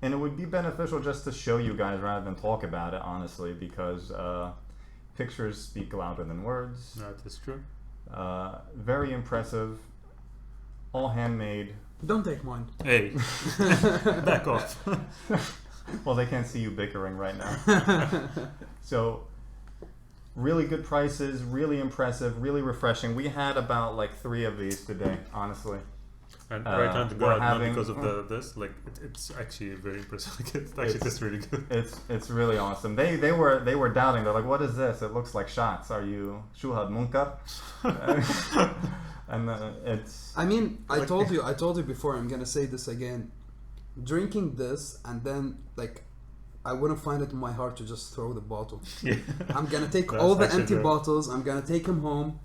And it would be beneficial just to show you guys rather than talk about it, honestly, because pictures speak louder than words. That is true. Very impressive. All handmade. Don't take mine. Hey, back off. Well, they can't see you bickering right now. So, really good prices, really impressive, really refreshing. We had about like 3 of these today, honestly. And right now to go we're out not having- because of this, like it's actually very impressive. Like, it actually tastes really good. It's really awesome. They were doubting. They're like, "What is this? It looks like shots. Are you shuhad munkar?" And it's. I mean, I told you before. I'm gonna say this again. Drinking this and then like, I wouldn't find it in my heart to just throw the bottle. Yeah. I'm gonna take That's all the actually empty true. bottles. I'm gonna take them home,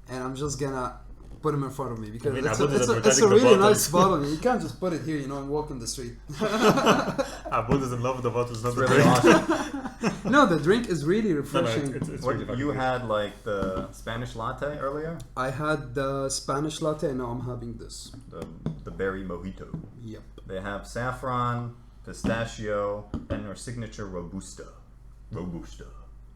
and I'm just gonna put them in front of me because I mean, it's Abud is a advertising the really bottle. nice bottle. You can't just put it here, and walk in the street. Abud is in love with the bottles, not the really drink. awesome. No, the drink is really No, refreshing. it's What, really fucking you good. had like the Spanish latte earlier, I had the Spanish latte, and now I'm having this. the berry mojito. Yep. They have saffron, pistachio, and their signature robusta. Robusta,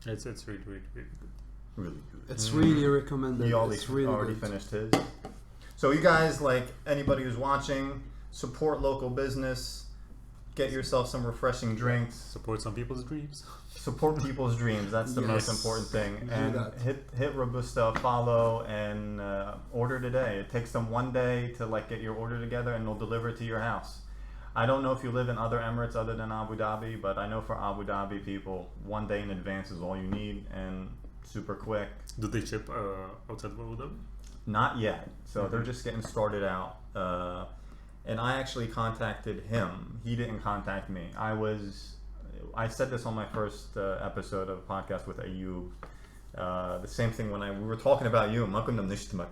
It's really, really, really good. really good. It's really recommended. He It's really already good. finished his. So you guys, like anybody who's watching, support local business. Get yourself some refreshing drinks. Support some people's dreams. Support people's dreams. That's the most Yes. important thing. Do And that. hit Robusta a follow and order today. It takes them 1 day to like get your order together, and they'll deliver it to your house. I don't know if you live in other Emirates other than Abu Dhabi, but I know for Abu Dhabi people, 1 day in advance is all you need and super quick. Do they ship outside of Abu Dhabi? Not yet. So they're just getting started out. And I actually contacted him. He didn't contact me. I said this on my first episode of a podcast with Ayub. The same thing when we were talking about you. ما كنا بنشتمك.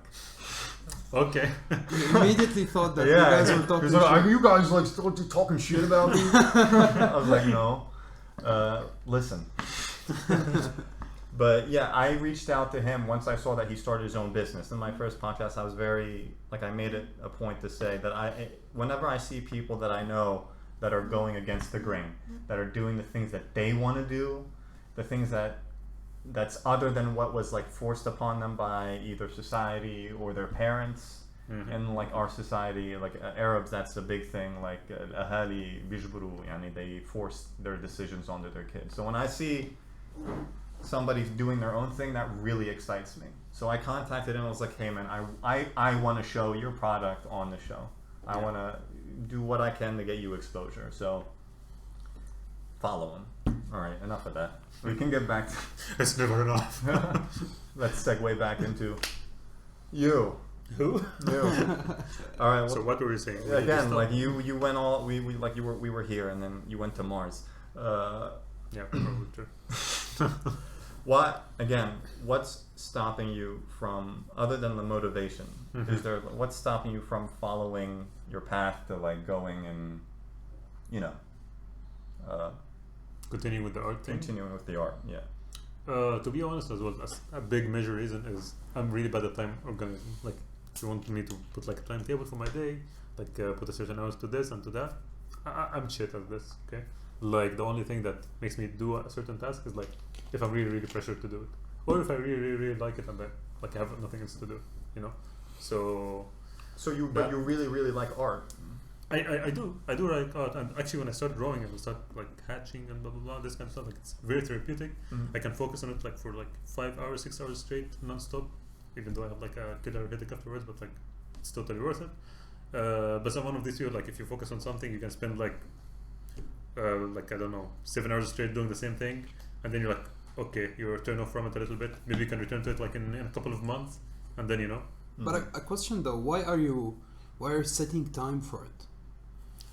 Okay. You immediately thought that you guys were talking He's like, shit. are you guys like still talking shit about me? I was like, no. Listen. But yeah, I reached out to him once I saw that he started his own business. In my first podcast, I was I made it a point to say that whenever I see people that I know that are going against the grain, that are doing the things that they want to do, the things that's other than what was like forced upon them by either society or their parents. And like our society, like Arabs, that's a big thing. Like ahali bijburu, yani they force their decisions onto their kids. So when I see somebody's doing their own thing, that really excites me. So I contacted him. I was like, hey man, I want to show your product on the show. I want to do what I can to get you exposure. So follow him. All right, enough of that. We can get back to It's never enough. let's segue back into you. Who? You. All right. Well, So what were you saying? again, like you went all we like we were here and then you went to Mars. Yeah, probably true. What's stopping you from, other than the motivation? Is there, what's stopping you from following your path to like going and, you know, Continuing with the art thing. continuing with the art? Yeah. To be honest, as well, a big major reason is I'm really bad at time organizing. Like, if you want me to put like a timetable for my day, like put a certain hours to this and to that, I'm shit at this. Okay, like the only thing that makes me do a certain task is like if I'm really pressured to do it, or if I really like it and I like have nothing else to do, you know. So But you really like art. I do like art, and actually when I start drawing and I start like hatching and blah blah blah, this kind of stuff, like it's very therapeutic. I can focus on it like for like 5 hours, 6 hours straight, non-stop, even though I have like a killer headache afterwards, but like it's totally worth it. But I'm one of these people, like if you focus on something, you can spend like I don't know, 7 hours straight doing the same thing, and then you're like, okay, you're turned off from it a little bit. Maybe you can return to it like in a couple of months, and then you know. But a question though, why are you setting time for it?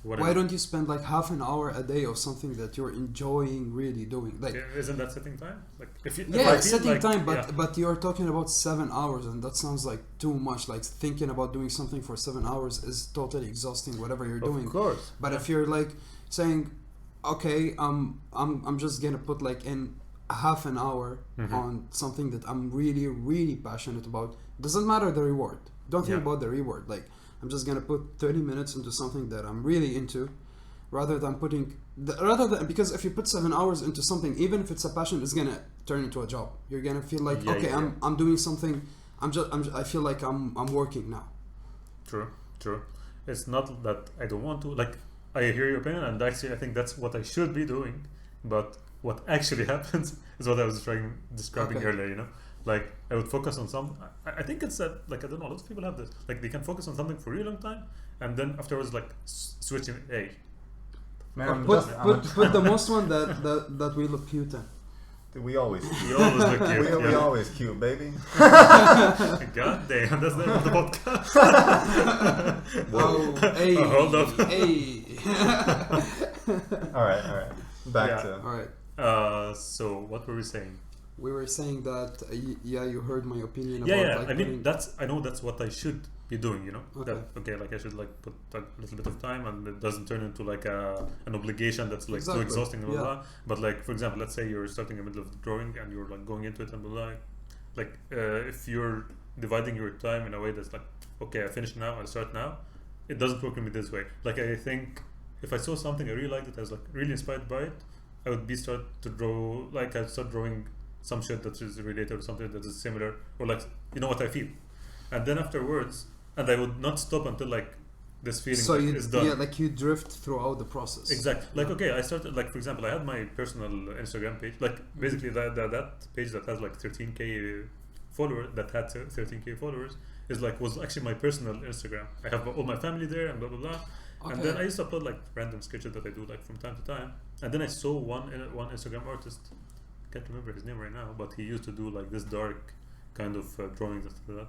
What Why don't you spend like half an hour a day of something that you're enjoying really doing? Like, isn't that setting time? Like if you setting time, but you're talking about 7 hours, and that sounds like too much. Like thinking about doing something for 7 hours is totally exhausting. Whatever you're doing, of course. But if you're like saying, okay, I'm just gonna put like in half an hour on something that I'm really passionate about. Doesn't matter the reward. Don't think about the reward. Like, I'm just gonna put 30 minutes into something that I'm really into, rather than because if you put 7 hours into something, even if it's a passion, it's gonna turn into a job. You're gonna feel like I'm doing something. I feel like I'm working now. True. It's not that I don't want to. Like, I hear your opinion, and actually I think that's what I should be doing. But what actually happens is what I was describing earlier. You know. Like, I would focus on some. I think it's that, like, I don't know, lots of people have this. Like, they can focus on something for a really long time, and then afterwards, like, switching. Hey, Man, put the most one that we look cute in. we always you always look cute. we always cute, baby. God damn, that's the end of the podcast. Hey, hold up. Hey. All right. Back to. All right. So what were we saying? We were saying that you heard my opinion about like I mean I know that's what I should be doing, you know. Okay. Like I should like put a little bit of time, and it doesn't turn into like an obligation that's like so exhausting and blah blah. But like, for example, let's say you're starting in the middle of the drawing and you're like going into it and blah blah. Like if you're dividing your time in a way that's like, okay, I finish now, I start now, it doesn't work for me this way. Like, I think if I saw something I really liked, it, I was like really inspired by it, I would start to draw. Like, I'd start drawing some shit that is related or something that is similar, or like, you know what I feel, and then afterwards, and I would not stop until like this feeling is done. Yeah, like you drift throughout the process. Exactly. Like, okay, I started, like, for example, I had my personal Instagram page, like basically that page that has like 13k followers, was actually my personal Instagram. I have all my family there and blah blah blah. Okay. And then I used to upload like random sketches that I do like from time to time. And then I saw one Instagram artist, can't remember his name right now, but he used to do like this dark kind of drawings and stuff like that,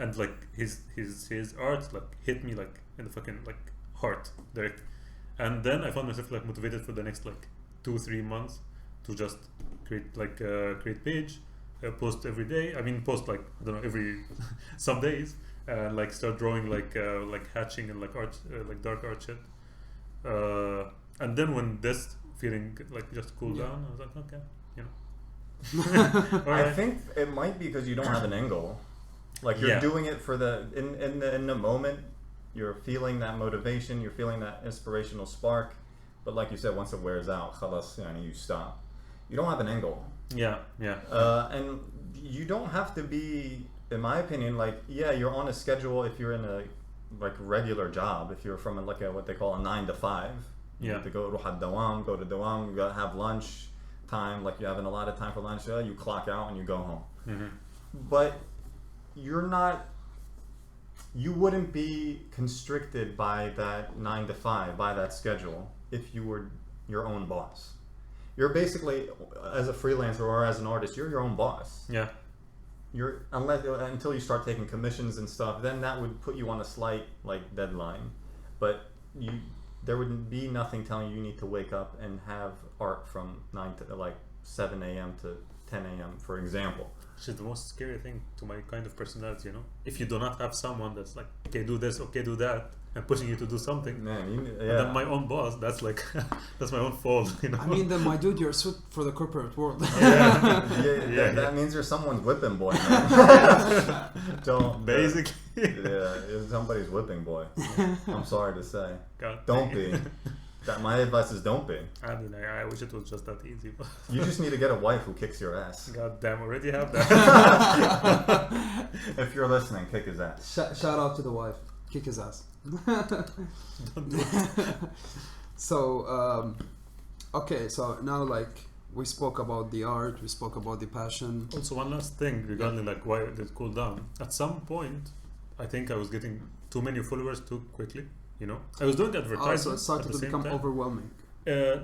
and like his art like hit me like in the fucking like heart direct. And then I found myself like motivated for the next like 2-3 months to just create page, post every day. I mean, post like, I don't know, every some days, and like start drawing like hatching and like art, like dark art shit. And then when this feeling like just cooled down, I was like, okay, you know. I think it might be because you don't have an end goal. Like, you're doing it for in the moment. You're feeling that motivation. You're feeling that inspirational spark, But like you said, once it wears out, خلاص, you stop. You don't have an end goal. Yeah. And you don't have to be, in my opinion, like, yeah, you're on a schedule if you're in a like regular job. If you're from like a what they call a 9 to 5, you have to go to dawam, you gotta have lunch time, like you have a lot of time for lunch. You clock out and you go home. But you wouldn't be constricted by that 9 to 5, by that schedule, if you were your own boss. You're basically, as a freelancer or as an artist, you're your own boss. Yeah. Until you start taking commissions and stuff, then that would put you on a slight like deadline. But there would be nothing telling you need to wake up and have art from 7 a.m. to 10 a.m. for example. Which is the most scary thing to my kind of personality, If you do not have someone that's like, okay, do this, okay, do that, and pushing you to do something. Man, And then my own boss, that's like, that's my own fault, I mean, then my dude, you're a suit for the corporate world. That means you're someone's whipping boy, man. Basically. You're somebody's whipping boy. I'm sorry to say. God Don't dang be. My advice is don't be. I mean, I wish it was just that easy. But You just need to get a wife who kicks your ass. God damn, already have that. If you're listening, kick his ass. Shout out to the wife. Kick his ass. Don't do it. So, okay, so now like we spoke about the art, we spoke about the passion. Also, one last thing regarding like why it did cool down. At some point, I think I was getting too many followers too quickly. I was doing advertising. So it started to become overwhelming.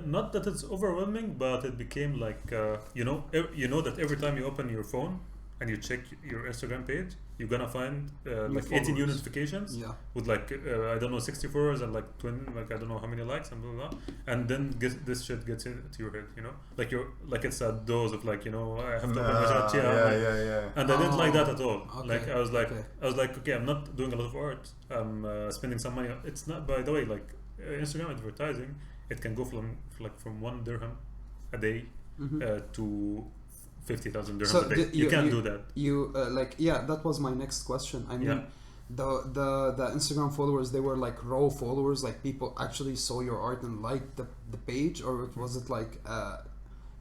Not that it's overwhelming, but it became like that every time you open your phone and you check your Instagram page, you're gonna find like 80 new notifications with like I don't know 60 followers and like I don't know how many likes and blah blah, blah. And then this shit gets into your head, like it's a dose of like I have to open my chat, and I didn't like that at all. Okay. Like I was like okay, I'm not doing a lot of art. I'm spending some money. It's not, by the way, like Instagram advertising. It can go from 1 dirham a day to 50,000 dirhams a day. You can't do that. That was my next question. I mean, the Instagram followers, they were like raw followers, like people actually saw your art and liked the page, or was it like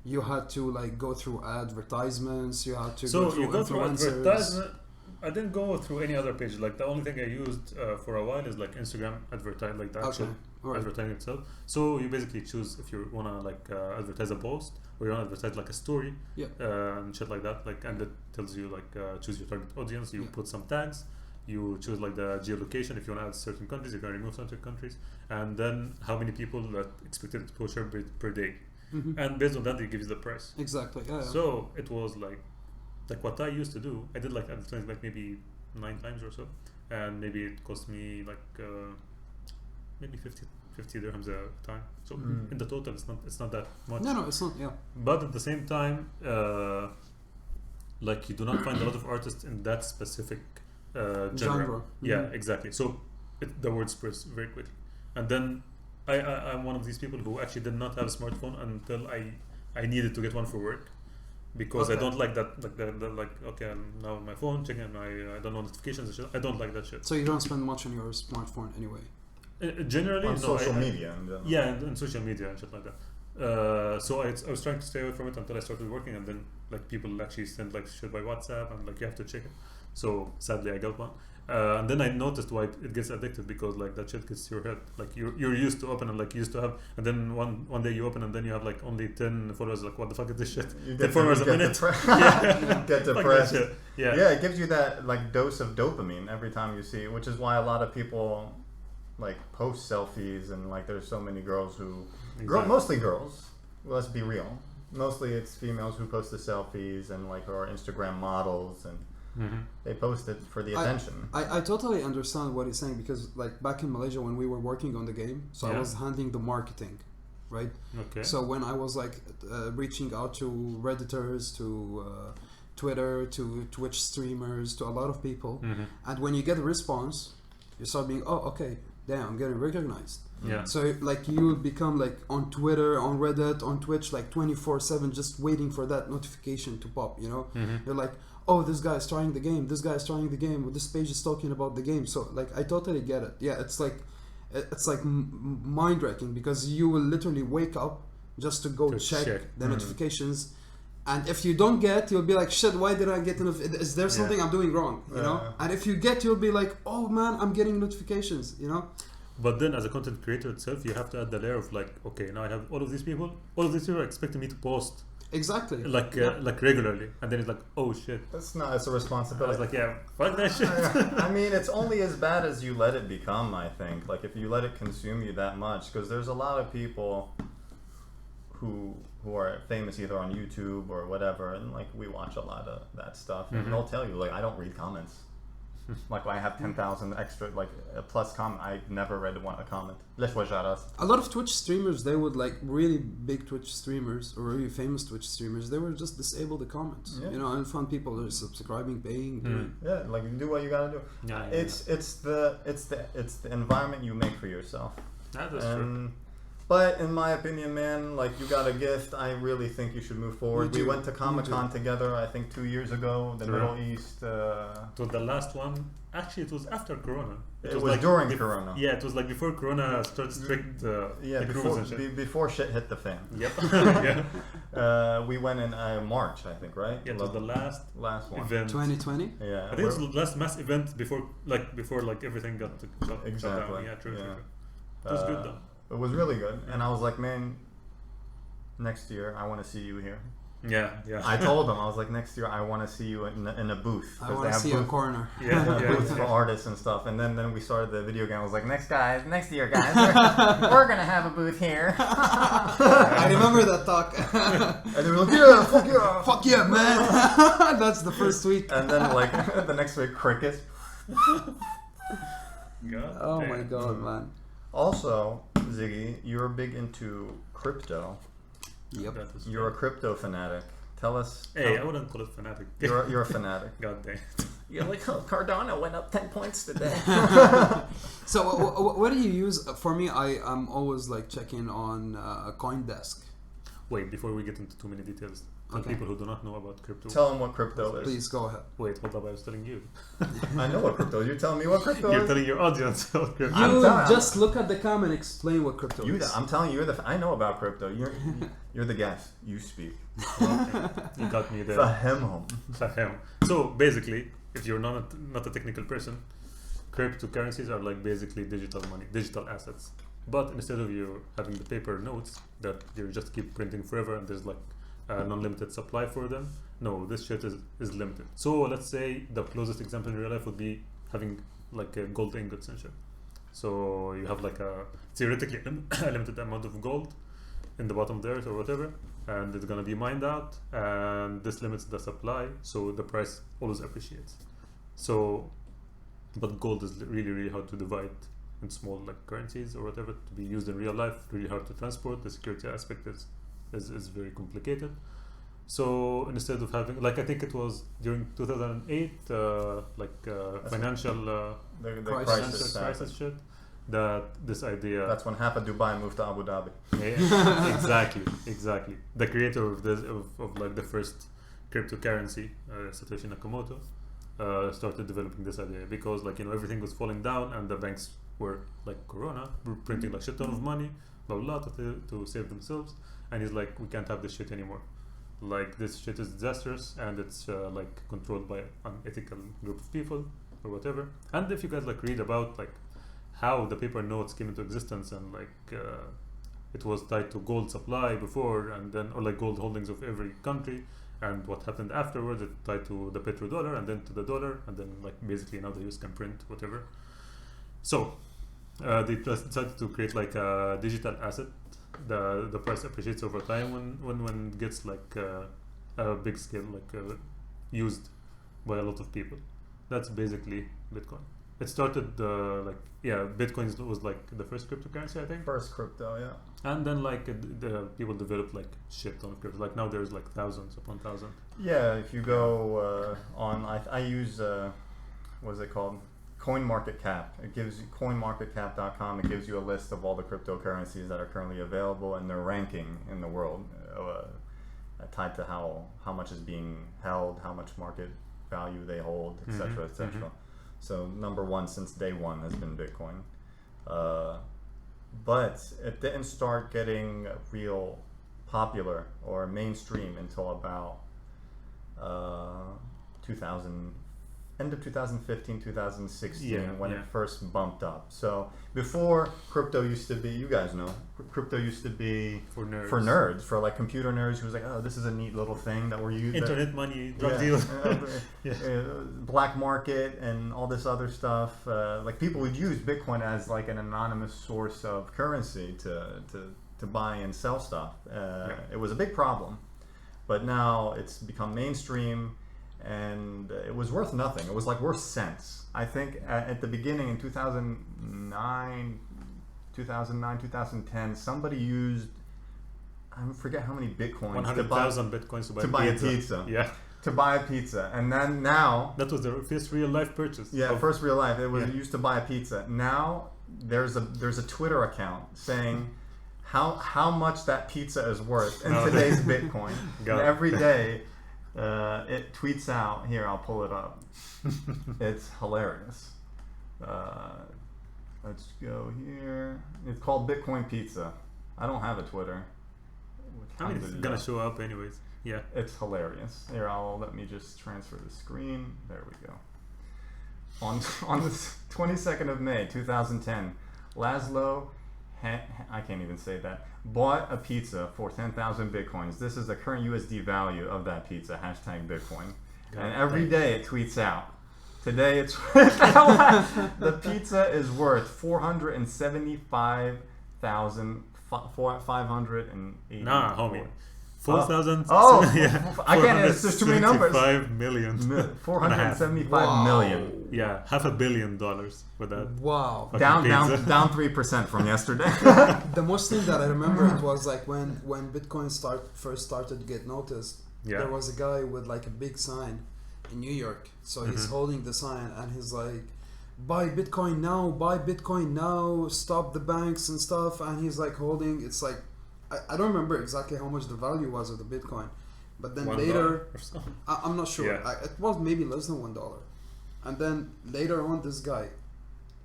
you had to like go through advertisements, you had to go through influencers? I didn't go through any other page. Like the only thing I used for a while is like Instagram advertise, like the actual advertising itself. So you basically choose if you wanna like advertise a post or you wanna advertise like a story, and shit like that. Like, and it tells you like choose your target audience. You put some tags. You choose like the geolocation if you wanna add certain countries. You can remove certain countries, and then how many people that expected exposure per day, and based on that, it gives you the price. Exactly. Yeah. So it was like what I used to do, I did like advertising like maybe 9 times or so, and maybe it cost me like maybe 50 dirhams a time. So in the total, it's not that much. No, it's not. Yeah. But at the same time, like you do not find a lot of artists in that specific genre. Yeah, exactly. So the word spreads very quickly, and then I'm one of these people who actually did not have a smartphone until I needed to get one for work. Because I don't like that, like okay, I'm now on my phone checking I don't know notifications and shit. I don't like that shit. So you don't spend much on your smartphone anyway? Generally, on social media. And social media and shit like that. So I was trying to stay away from it until I started working, and then like people actually send like shit by WhatsApp, and like you have to check it. So sadly, I got one. And then I noticed why it gets addicted, because like that shit gets to your head. Like you're used to open and like used to have, and then one day you open and then you have like only 10 followers. Like what the fuck is this shit? 10 followers a minute. Get depressed. Yeah, it gives you that like dose of dopamine every time you see it, which is why a lot of people like post selfies, and like there's so many girls who, mostly girls. Let's be real. Mostly it's females who post the selfies and like are Instagram models, and they post it for the attention. I totally understand what he's saying, because like back in Malaysia when we were working on the game, so I was handling the marketing, right? Okay. So when I was like reaching out to Redditors, to Twitter, to Twitch streamers, to a lot of people, and when you get a response, you start being, oh, okay, damn, I'm getting recognized. Yeah. So like you become like on Twitter, on Reddit, on Twitch, like 24/7, just waiting for that notification to pop. You're like, oh, this guy is trying the game. This guy is trying the game. This page is talking about the game. So like I totally get it. Yeah, it's like it's like mind wrecking, because you will literally wake up just to go To check check. the notifications, and if you don't get, you'll be like, shit, why did I get is there something I'm doing wrong, you know? And if you get, you'll be like, oh man, I'm getting notifications, you know? But then as a content creator itself, you have to add the layer of like, okay, now I have all of these people are expecting me to post Exactly. like regularly, and then it's like, oh shit. That's not. It's a I responsibility. was like, yeah, fuck that shit. I mean, it's only as bad as you let it become. I think, like, if you let it consume you that much, because there's a lot of people who are famous either on YouTube or whatever, and like we watch a lot of that stuff, and they'll tell you like, I don't read comments. Like I have 10,000 extra like plus comment. I never read a comment. A lot of Twitch streamers, they would like really big Twitch streamers or really famous Twitch streamers, they would just disable the comments. Yeah. You know, and found people that are subscribing, paying, doing. Yeah, like you do what you gotta do. Yeah, It's the environment you make for yourself. That is true. But in my opinion, man, like you got a gift. I really think you should move forward. We went to Comic-Con together, I think 2 years ago, the Middle East. It was the last one. Actually, it was after Corona. It was like during Corona. Yeah, it was like before Corona started strict like rules and shit. Before shit hit the fan. Yep. Yeah. We went in March, I think, right? Yeah, it was the last one. event. 2020? Yeah. I think it was the last mass event before everything got shut Exactly. down. Yeah, true. It was good though. It was really good, and I was like, man, next year I want to see you here. Yeah. I told them, I was like, next year I want to see you in a booth. I want to see a corner. Yeah. Booths for artists and stuff. And then we started the video game. I was like, next year, guys, we're gonna have a booth here. I remember that talk. And they were like, yeah, fuck yeah, fuck yeah, man. That's the first week. And then like the next week, crickets. Oh my god, man. Also, Ziggy, you're big into crypto. Yep. You're a crypto fanatic. Tell us. Hey, I wouldn't call it fanatic. You're a fanatic. God damn. You're like, oh, Cardano went up 10 points today. So what do you use? For me, I'm always like checking on CoinDesk. Wait, before we get into too many details, for people who do not know about crypto. Tell them what crypto is. Please go ahead. Wait, hold up, I was telling you. I know what crypto is. You're telling me what crypto is? You're telling your audience what crypto You is. just look at the cam and explain what crypto is. I'm telling you, I know about crypto. You're the guest. You speak. You got me there. Fahimhum. So basically, if you're not a technical person, cryptocurrencies are like basically digital money, digital assets. But instead of you having the paper notes that you just keep printing forever and there's like an unlimited supply for them, no, this shit is limited. So let's say the closest example in real life would be having like a gold ingots and shit. So you have like a theoretically a limited amount of gold in the bottom of the earth or whatever, and it's gonna be mined out, and this limits the supply, so the price always appreciates. So, but gold is really, really hard to divide in small like currencies or whatever to be used in real life. Really hard to transport. The security aspect is very complicated. So instead of having, like I think it was during 2008, financial crisis shit, that this idea. That's when half of Dubai moved to Abu Dhabi. Yeah, exactly. The creator of this of like the first cryptocurrency, Satoshi Nakamoto, started developing this idea because like everything was falling down and the banks were like Corona, were printing like shit ton of money, blah blah, to save themselves, and he's like, we can't have this shit anymore. Like this shit is disastrous and it's like controlled by an unethical group of people or whatever. And if you guys like read about like how the paper notes came into existence and like it was tied to gold supply before and then or like gold holdings of every country, and what happened afterwards it tied to the petrodollar and then to the dollar, and then like basically now the US can print whatever. So they decided to create like a digital asset. The price appreciates over time when it gets like a big scale, like used by a lot of people. That's basically Bitcoin. It started Bitcoin was like the first cryptocurrency, I think. First crypto, yeah. And then like the people developed like shit ton of crypto. Like now there's like thousands upon thousands. Yeah, if you go on, I use what's it called? CoinMarketCap. It gives you CoinMarketCap.com. It gives you a list of all the cryptocurrencies that are currently available and their ranking in the world, tied to how much is being held, how much market value they hold, etc., etc. So number one since day one has been Bitcoin. But it didn't start getting real popular or mainstream until about 2000, end of 2015, 2016, when it first bumped up. So before, crypto used to be, you guys know, crypto used to be For nerds. for like computer nerds who was like, oh, this is a neat little thing that we're using. Internet money, drug deal. Black market and all this other stuff. Like people would use Bitcoin as like an anonymous source of currency to buy and sell stuff. It was a big problem, but now it's become mainstream, and it was worth nothing. It was like worth cents. I think at the beginning in 2009, 2010, somebody used, I forget how many Bitcoins. 100,000 Bitcoins to buy a pizza. Yeah. To buy a pizza. And then now... That was the first real life purchase. Yeah, first real life. It was used to buy a pizza. Now there's a Twitter account saying how much that pizza is worth in today's Bitcoin. And every day it tweets out, here, I'll pull it up. It's hilarious. Let's go here. It's called Bitcoin Pizza. I don't have a Twitter. I mean, it's gonna show up anyways. Yeah. It's hilarious. Here, let me just transfer the screen. There we go. On the 22nd of May, 2010, Laszlo, I can't even say that, bought a pizza for 10,000 Bitcoins. This is the current USD value of that pizza, hashtag Bitcoin. And every day it tweets out. Today it's the pizza is worth 475,580. Nah, homie. 4,000. I can't. There's too many numbers. 5 million. 475 million. Yeah, $500 million for that. Wow. Down 3% from yesterday. The most thing that I remember, it was like when Bitcoin first started to get noticed. Yeah. There was a guy with like a big sign in New York. So he's holding the sign and he's like, buy Bitcoin now, stop the banks and stuff. And he's like holding, it's like, I don't remember exactly how much the value was of the Bitcoin, but then later, I'm not sure. Yeah. It was maybe less than $1. And then later on, this guy,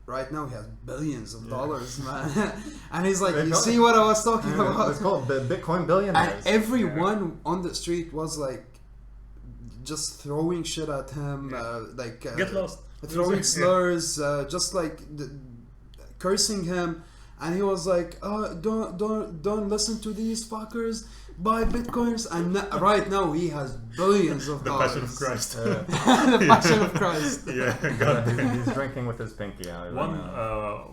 right now he has billions of dollars, man. And he's like, you see what I was talking about? It's called Bitcoin billionaires. And everyone on the street was like, just throwing shit at him, get lost, throwing slurs, just like cursing him. And he was like, oh, don't listen to these fuckers, buy Bitcoins. And right now he has billions of dollars. The Passion of Christ. The Passion of Christ. Yeah, God. He's drinking with his pinky out.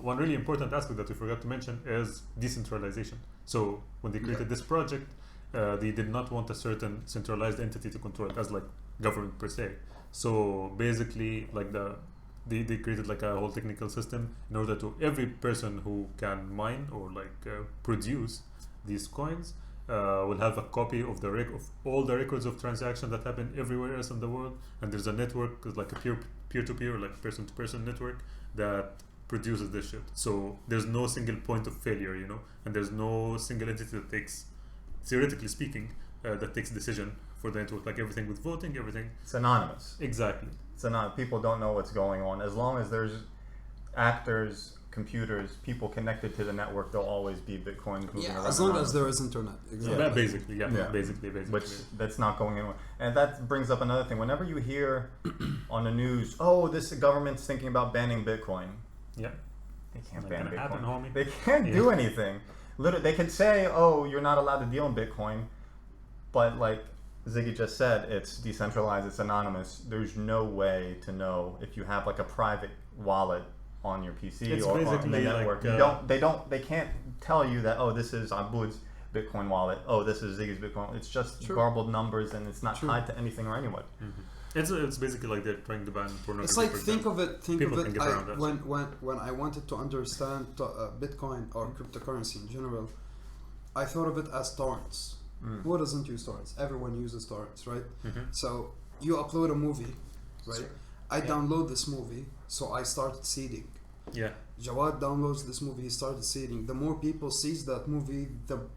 One really important aspect that we forgot to mention is decentralization. So when they created this project, they did not want a certain centralized entity to control it as like government per se. So basically, like they created like a whole technical system in order to every person who can mine or like produce these coins will have a copy of of all the records of transactions that happen everywhere else in the world. And there's a network, like a peer-to-peer, like person-to-person network that produces this shit. So there's no single point of failure, you know, and there's no single entity that takes, theoretically speaking, that takes decision for the network, like everything with voting, everything. It's anonymous. Exactly. People don't know what's going on. As long as there's actors, computers, people connected to the network, there'll always be Bitcoin moving around. As long as there is internet. Exactly. Basically. Which that's not going anywhere. And that brings up another thing. Whenever you hear on the news, oh, this government's thinking about banning Bitcoin. Yeah. They can't ban Bitcoin. Happen, homie. They can't do anything. Literally, they could say, oh, you're not allowed to deal in Bitcoin, but like Ziggy just said, it's decentralized, it's anonymous. There's no way to know if you have like a private wallet on your PC or on the network. Like, they can't tell you that, oh, this is Abud's Bitcoin wallet, oh, this is Ziggy's Bitcoin. It's just garbled numbers, and it's not tied to anything or anyone. It's basically like they're trying to ban pornography. It's like, think of it when I wanted to understand Bitcoin or cryptocurrency in general, I thought of it as torrents. Who doesn't use torrents? Everyone uses torrents, right? So you upload a movie, right? I download this movie, so I started seeding. Yeah. Jawad downloads this movie, he started seeding. The more people sees that movie, the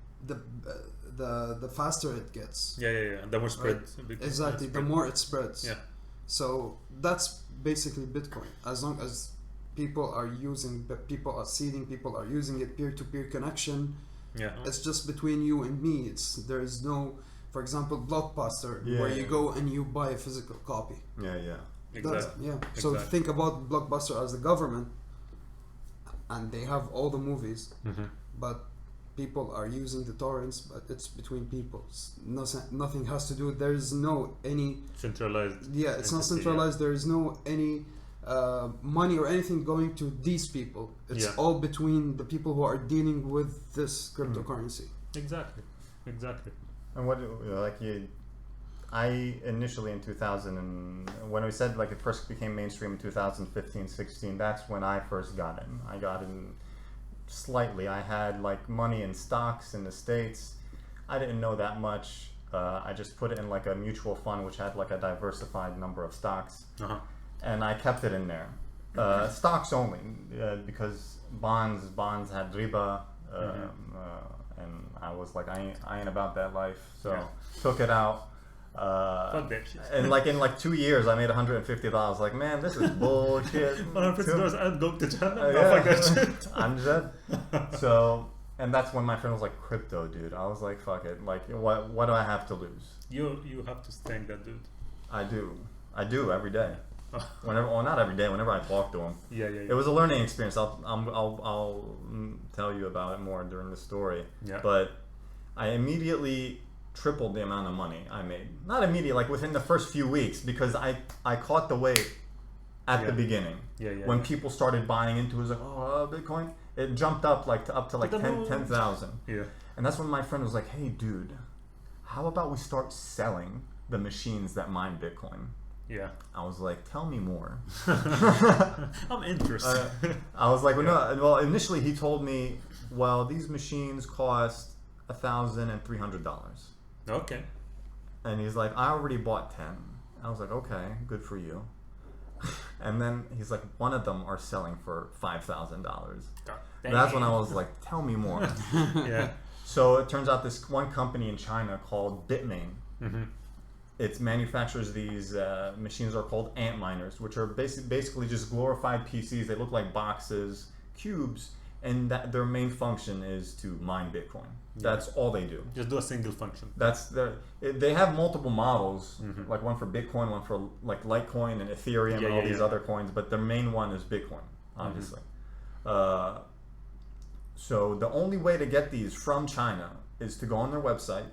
faster it gets. Yeah. The more spread. Right? Exactly. The more it spreads. Yeah. So that's basically Bitcoin. As long as people are seeding, people are using it, peer-to-peer connection. Yeah. It's just between you and me. There is no, for example, Blockbuster, where you go and you buy a physical copy. Yeah, yeah. Exactly. So Exactly. think about Blockbuster as the government, and they have all the movies, but people are using the torrents, but it's between people. Nothing has to do. There is no any Centralized. Yeah, it's not entity, centralized. There is no any money or anything going to these people. It's all between the people who are dealing with this cryptocurrency. Exactly. Exactly. And what, like you, I initially in 2000, and when we said like it first became mainstream in 2015, 16, that's when I first got in. I got in slightly. I had like money in stocks in the States. I didn't know that much. I just put it in like a mutual fund, which had like a diversified number of stocks. And I kept it in there. Stocks only, because bonds had riba, and I was like, I ain't about that life, so took it out. Fuck that shit. And like in like 2 years, I made $150. Like, man, this is bullshit. $150, I'd go to China. Yeah. Fuck that shit. I'm dead. So, and that's when my friend was like, crypto, dude. I was like, fuck it. Like, what do I have to lose? You have to thank that dude. I do every day. Whenever, well, not every day. Whenever I talk to him, Yeah. it was a learning experience. I'll tell you about it more during the story. Yeah. But I immediately tripled the amount of money I made. Not immediately, like within the first few weeks, because I caught the wave at the beginning. When people started buying into it, was like, oh, Bitcoin. It jumped up like up to 10,000. Yeah. And that's when my friend was like, hey, dude, how about we start selling the machines that mine Bitcoin? Yeah. I was like, tell me more. I'm interested. I was like, well, initially he told me, well, these machines cost $1,300. Okay. And he's like, I already bought 10. I was like, okay, good for you. And then he's like, one of them are selling for $5,000. That's when I was like, tell me more. Yeah. So it turns out this one company in China called Bitmain, it manufactures these machines are called ant miners, which are basically just glorified PCs. They look like boxes, cubes, and their main function is to mine Bitcoin. That's all they do. Just do a single function. They have multiple models, like one for Bitcoin, one for like Litecoin and Ethereum and all these other coins, but their main one is Bitcoin, obviously. So the only way to get these from China is to go on their website,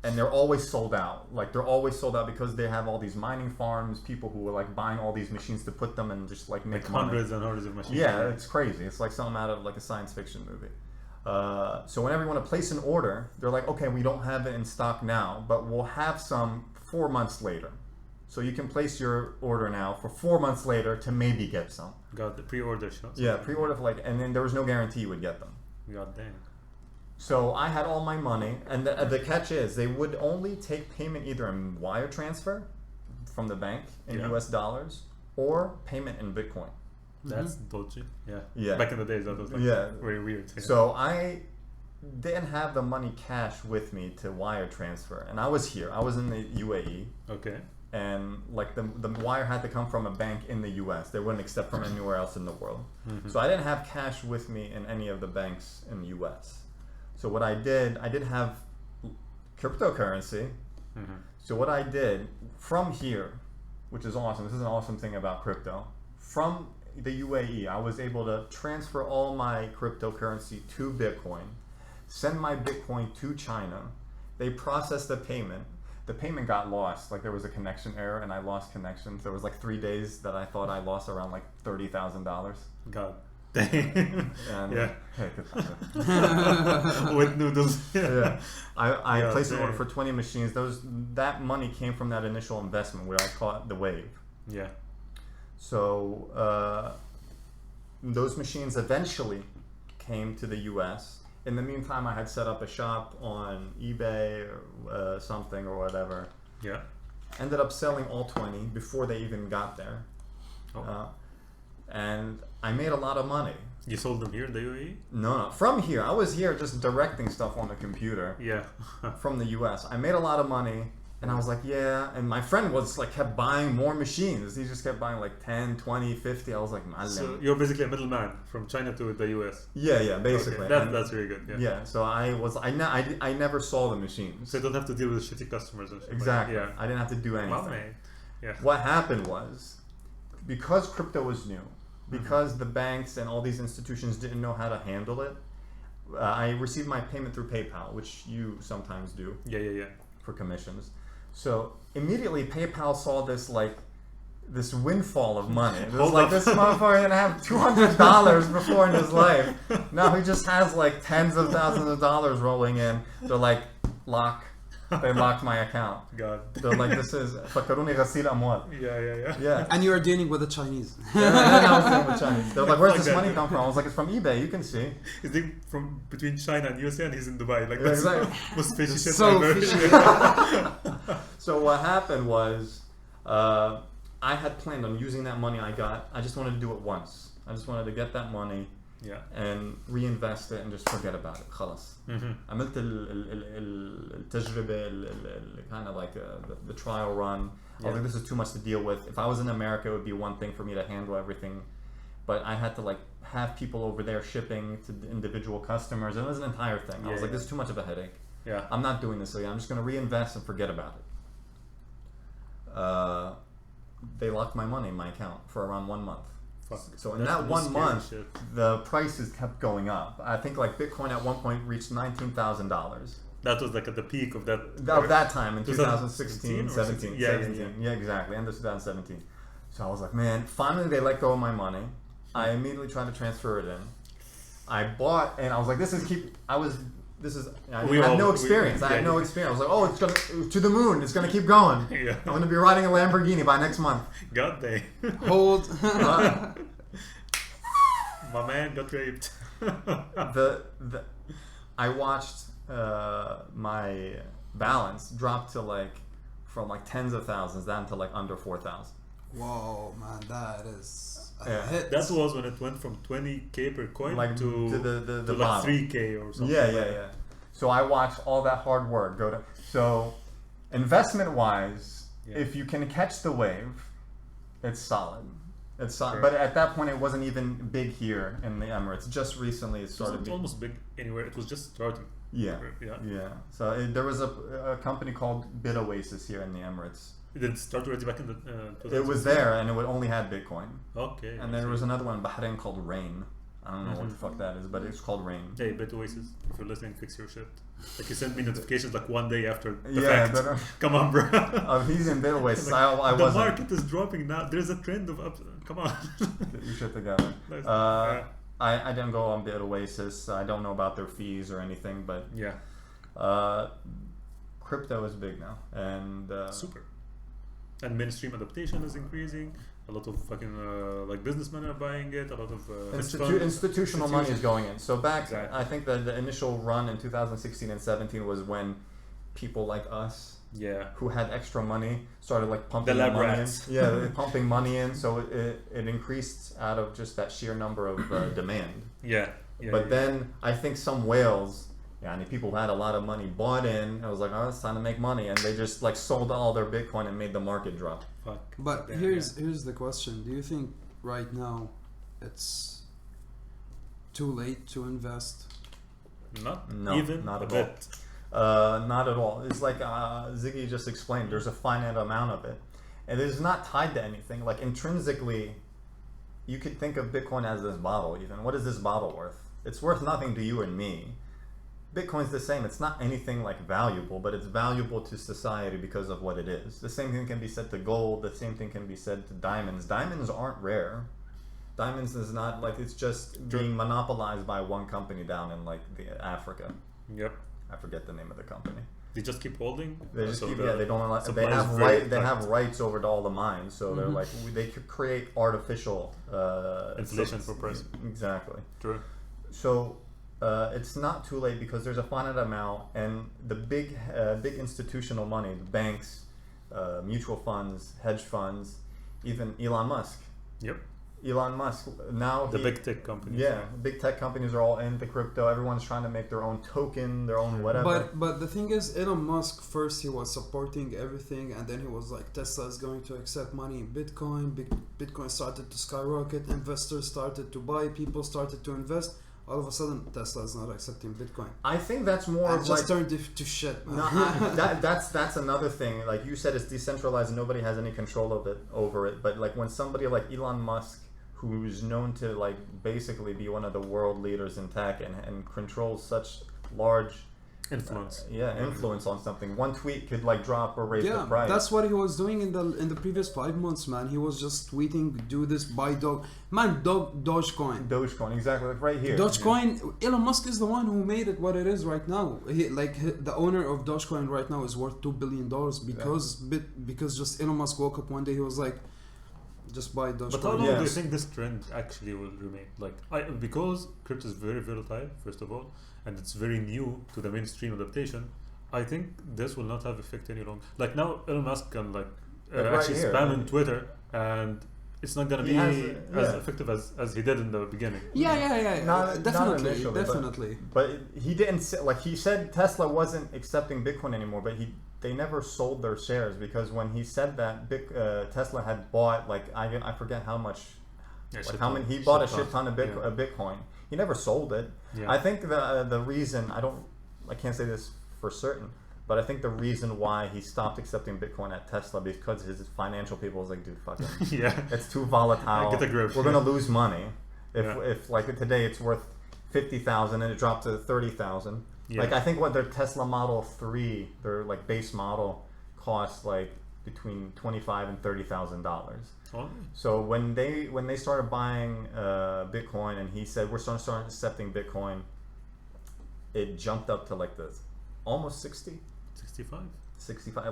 and they're always sold out. Like they're always sold out because they have all these mining farms, people who are like buying all these machines to put them and just like make Like money. hundreds and hundreds of machines. Yeah, it's crazy. It's like something out of like a science fiction movie. So whenever you want to place an order, they're like, okay, we don't have it in stock now, but we'll have some 4 months later. So you can place your order now for 4 months later to maybe get some. Got the pre-order shots. Yeah, pre-order for like, and then there was no guarantee you would get them. God dang. So I had all my money, and the catch is they would only take payment either in wire transfer from the bank in US dollars or payment in Bitcoin. That's dodgy. Yeah. Yeah. Back in the days, that was like very weird. Yeah. So I didn't have the money cash with me to wire transfer, and I was here. I was in the UAE. Okay. And like the wire had to come from a bank in the US. They wouldn't accept from anywhere else in the world. So I didn't have cash with me in any of the banks in the US. So what I did have cryptocurrency. So what I did from here, which is awesome. This is an awesome thing about crypto. From the UAE, I was able to transfer all my cryptocurrency to Bitcoin, send my Bitcoin to China. They processed the payment. The payment got lost. Like there was a connection error and I lost connection. So there was like 3 days that I thought I lost around like $30,000. God dang. And Yeah. Hey, With noodles. yeah. I Yeah, placed an order dang. for 20 machines. That money came from that initial investment where I caught the wave. Yeah. So those machines eventually came to the US. In the meantime, I had set up a shop on eBay or something or whatever. Yeah. Ended up selling all 20 before they even got there. And I made a lot of money. You sold them here in the UAE? No, from here. I was here just directing stuff on the computer Yeah. from the US. I made a lot of money, And I was like, yeah. And my friend was like, kept buying more machines. He just kept buying like 10, 20, 50. I was like, So you're basically a middleman from China to the US. yeah, basically. Okay. That's very good. Yeah, so I never saw the machines. So you don't have to deal with shitty customers and shit. Exactly. Yeah. I didn't have to do anything. Wow, man. Yeah. What happened was, because crypto was new, because the banks and all these institutions didn't know how to handle it, I received my payment through PayPal, which you sometimes do Yeah. for commissions. So immediately PayPal saw this windfall of money. It was like, this motherfucker didn't have $200 before in his life. Now he just has like tens of thousands of dollars rolling in. They're like, they locked my account. God. They're like, this is فكروني غسيل أموال. Yeah. And you are dealing with the Chinese. I was dealing with Chinese. They're like, where's Like this that. money come from? I was like, it's from eBay. You can see. He's doing from between China and USA, and he's in Dubai. Like Yeah, that's exactly. most fishy shit So ever. fishy. So what happened was, I had planned on using that money I got. I just wanted to do it once. I just wanted to get that money Yeah. and reinvest it and just forget about it. خلاص. عملت التجربة kind of like the trial run. I was like, this is too much to deal with. If I was in America, it would be one thing for me to handle everything, but I had to like have people over there shipping to individual customers. It was an entire thing. I was like, this is too much of a headache. Yeah. I'm not doing this. So I'm just going to reinvest and forget about it. They locked my money in my account for around 1 month. Fuck. So in That's that the most 1 scary month, shit. the prices kept going up. I think like Bitcoin at one point reached $19,000. That was like at the peak of that. Of that time in 2016 2016, or 17. 16? Yeah. Exactly. End of 2017. So I was like, man, finally they let go of my money. I immediately tried to transfer it in. I bought, and I was like, I had no experience. I had no experience. I was like, oh, it's gonna to the moon. It's gonna keep going. Yeah. I'm gonna be riding a Lamborghini by next month. God damn. Hold. My man got raped. I watched my balance drop to from tens of thousands down to under 4,000. Whoa, man, that is a Yeah. hit. That was when it went from 20k per coin To the like bottom. 3k or something. Yeah. So I watched all that hard work go to. So investment wise, if you can catch the wave, it's solid. It's solid. Sure. But at that point, it wasn't even big here in the Emirates. Just recently, it It started. was almost big anywhere. It was just starting. Yeah. So there was a company called BitOasis here in the Emirates. It did start already back in the. It was there, and it only had Bitcoin. Okay. And there was another one in Bahrain called Rain. I don't know what the fuck that is, but it's called Rain. Hey, BitOasis, if you're listening, fix your shit. Like you sent me notifications like 1 day after the Yeah, fact. but Come on, bro. he's in BitOasis. Like, I the wasn't. market is dropping now. There's a trend of up. Come on. Get your shit together. Nice. I didn't go on BitOasis. I don't know about their fees or anything, but Yeah. crypto is big now, and Super. And mainstream adaptation is increasing. A lot of fucking businessmen are buying it. A lot of institutional money is going in. So back, Exactly. I think the initial run in 2016 and 17 was when people like us, who had extra money, started pumping The lab money rats. in. Yeah, they're pumping money in. So it increased out of just that sheer number of demand. But then I think some whales, people who had a lot of money bought in. And was like, oh, it's time to make money, and they just sold all their Bitcoin and made the market drop. Fuck. But Yeah, here's the question: do you think right now it's too late to invest? Not No, even not a at bit. Not at all. It's like Ziggy just explained. There's a finite amount of it, and it is not tied to anything. Like intrinsically, you could think of Bitcoin as this bottle. Even what is this bottle worth? It's worth nothing to you and me. Bitcoin's the same. It's not anything valuable, but it's valuable to society because of what it is. The same thing can be said to gold. The same thing can be said to diamonds. Diamonds aren't rare. Diamonds is not it's just being monopolized by one company down in Africa. Yep. I forget the name of the company. They just keep holding. They just so keep, the they don't allow, they supply is have very right they have tight. rights over to all the mines, so they're they could create artificial Inflation for price. Exactly. True. So it's not too late because there's a finite amount, and the big institutional money, the banks, mutual funds, hedge funds, even Elon Musk. Yep. Elon Musk now The big tech companies. yeah, big tech companies are all into crypto. Everyone's trying to make their own token, their own whatever. But the thing is, Elon Musk first he was supporting everything, and then he was like, Tesla is going to accept money in Bitcoin. Bitcoin started to skyrocket. Investors started to buy. People started to invest. All of a sudden, Tesla is not accepting Bitcoin. I think that's more It of just like turned to shit, man. no, that's another thing. Like you said, it's decentralized. Nobody has any control of it over it. But like when somebody like Elon Musk, who's known to like basically be one of the world leaders in tech and controls such large Influence. influence on something, one tweet could like drop or raise the price. That's what he was doing in the previous 5 months, man. He was just tweeting, do this, buy Dogecoin, exactly, like right here. Dogecoin. Elon Musk is the one who made it what it is right now. The owner of Dogecoin right now is worth $2 billion because just Elon Musk woke up one day, he was like, just buy Dogecoin. But how long do you think this trend actually will remain? Because crypto is very volatile, first of all, and it's very new to the mainstream adaptation. I think this will not have effect any longer. Like now, Elon Musk can actually here, spam on Twitter, and it's not gonna be as effective as he did in the beginning. Not Definitely, initially, definitely. But he didn't say, like he said Tesla wasn't accepting Bitcoin anymore, but they never sold their shares, because when he said that Tesla had bought I forget how much, how many, he bought a shit ton of Bitcoin. He never sold it. Yeah. I think the reason, I can't say this for certain, but I think the reason why he stopped accepting Bitcoin at Tesla, because his financial people was like, dude, fuck it. It's too volatile. Get a grip. We're gonna lose money if like today it's worth 50,000 and it dropped to 30,000. Yeah. Like I think what their Tesla Model 3, their like base model, costs like between $25,000 and $30,000. Oh. So when they started buying Bitcoin, and he said we're starting accepting Bitcoin, it jumped up to like this almost 65,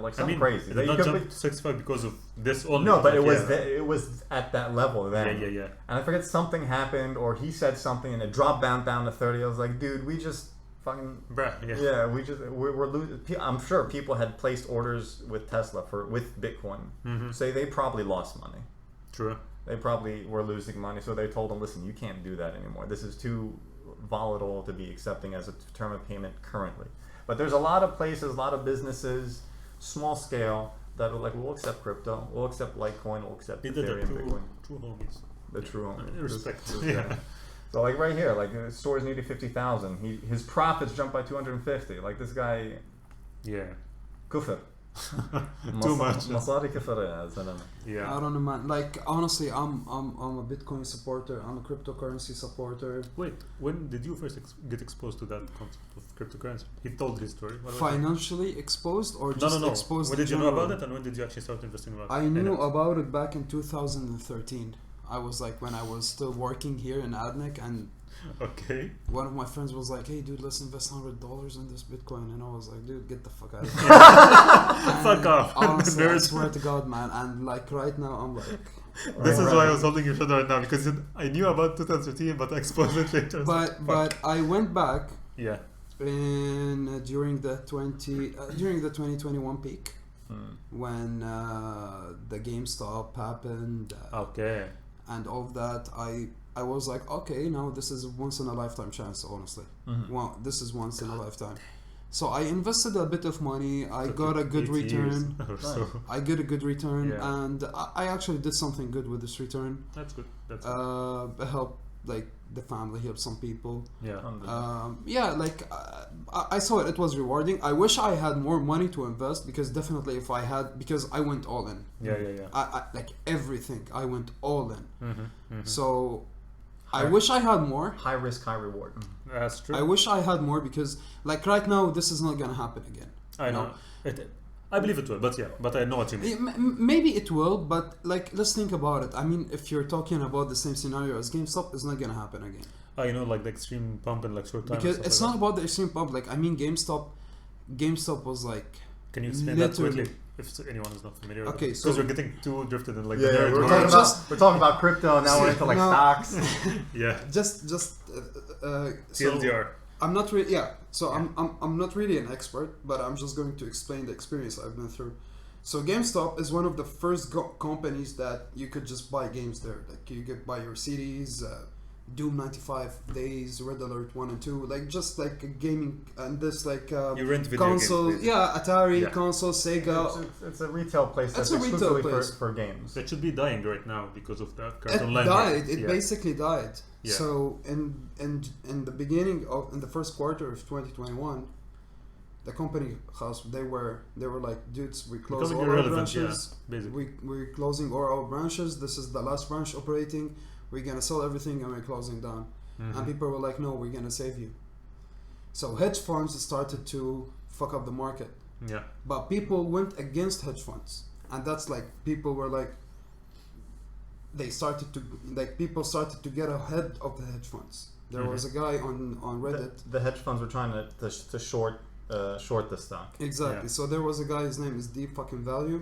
like something crazy. It did not jump to 65 because of this only. No, but it was at that level then. Yeah. And I forget, something happened, or he said something, and it dropped down to 30. I was like, dude, we just fucking we're losing. I'm sure people had placed orders with Tesla with Bitcoin. So they probably lost money. True. They probably were losing money, so they told them, listen, you can't do that anymore. This is too volatile to be accepting as a term of payment currently. But there's a lot of places, a lot of businesses, small scale, that are like, we'll accept crypto, we'll accept Litecoin, we'll accept Ethereum, Bitcoin. True homies. The true homies. Respect. So like right here, like stores needed 50,000. His profits jumped by 250. Like this guy, kufr. Too much. Masari kufr, Yeah. I don't know, man. Like honestly, I'm a Bitcoin supporter. I'm a cryptocurrency supporter. Wait, when did you first get exposed to that concept of cryptocurrency? He told his story. Financially exposed, or just No. exposed? When did you know about it, and when did you actually start investing about it? I knew about it back in 2013. I was like, when I was still working here in Adnek, and one of my friends was like, hey dude, let's invest $100 in this Bitcoin, and I was like, dude, get the fuck out of here. Fuck off. Honestly, I swear to God, man. And like right now I'm like, this is why I was holding your shoulder right now, because I knew about 2013, but I exposed it later. But I went back in during the 2021 peak, when the GameStop happened, and all of that. I was like, okay, now this is a once in a lifetime chance, honestly. Well, this is once in a lifetime. So I invested a bit of money. I got a good return. I get a good return, and I actually did something good with this return. That's good. Help like the family, help some people. I saw it. It was rewarding. I wish I had more money to invest, because definitely if I had, because I went all in. I like everything. I went all in. So I wish I had more. High risk, high reward. That's true. I wish I had more, because like right now this is not gonna happen again. I know. I believe it will, but I know what you mean. Maybe it will, but like, let's think about it. I mean, if you're talking about the same scenario as GameStop, it's not gonna happen again. You know, like the extreme pump in like short time. Because it's not about the extreme pump. Like, I mean, GameStop was like. Can you explain that quickly, if anyone is not familiar? Okay, so because we're getting too drifted in like. We're talking about crypto, and now we're into like stocks. Just TLDR. I'm not really I'm not really an expert, but I'm just going to explain the experience I've been through. So GameStop is one of the first companies that you could just buy games there. Like you could buy your CDs, Doom 95 Days, Red Alert 1 and 2, like just like a gaming and this like You rent video console, games, yeah, Atari, Yeah. console, Sega. It's a retail place It's that's a retail exclusively place. for games. That should be dying right now because of that current It online died. market. It basically died. Yeah. So in the beginning of in the first quarter of 2021, the company house they were like, dudes, we close Becoming all our irrelevant, branches. basically. We're closing all our branches. This is the last branch operating. We're gonna sell everything and we're closing down. Mhm. And people were like, no, we're gonna save you. So hedge funds started to fuck up the market. Yeah. But people went against hedge funds, and that's like people were like, they started to like people started to get ahead of the hedge funds. There was a guy on Reddit. The hedge funds were trying to short the stock. Exactly. Yeah. So there was a guy. His name is Deep Fucking Value.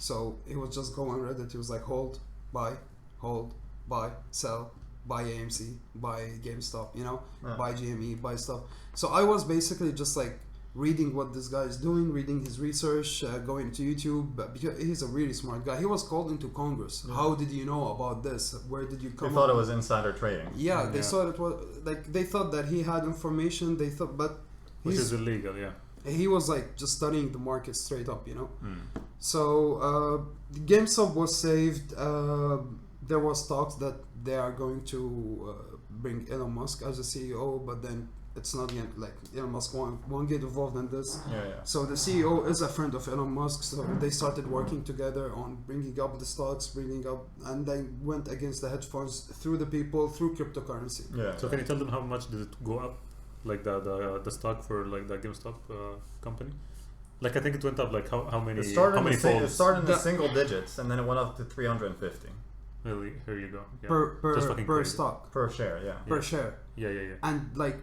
So he would just go on Reddit. He was like, hold, buy, sell, buy AMC, buy GameStop. You know, Yeah. buy GME, buy stuff. So I was basically just like reading what this guy is doing, reading his research, going to YouTube, because he's a really smart guy. He was called into Congress. Yeah. How did you know about this? Where did you come They thought up it was insider trading. Yeah, they Yeah. thought it was like they thought that he had information. They thought, but Which is illegal, yeah. he was like just studying the market straight up, you know. Mm. So GameStop was saved. There was talks that they are going to bring Elon Musk as a CEO, but then it's not yet, like Elon Musk won't get involved in this. Yeah, yeah. So the CEO is a friend of Elon Musk, so they started working together on bringing up the stocks, and they went against the hedge funds through the people, through cryptocurrency. Yeah. So can you tell them how much did it go up? Like the stock for like the GameStop company? Like I think it went up like how many It started how many it folds? started in the The- single digits, and then it went up to 350 Really, here you go. Yeah. Per Just fucking per crazy. stock, per share. Yeah. per share, Yeah. and like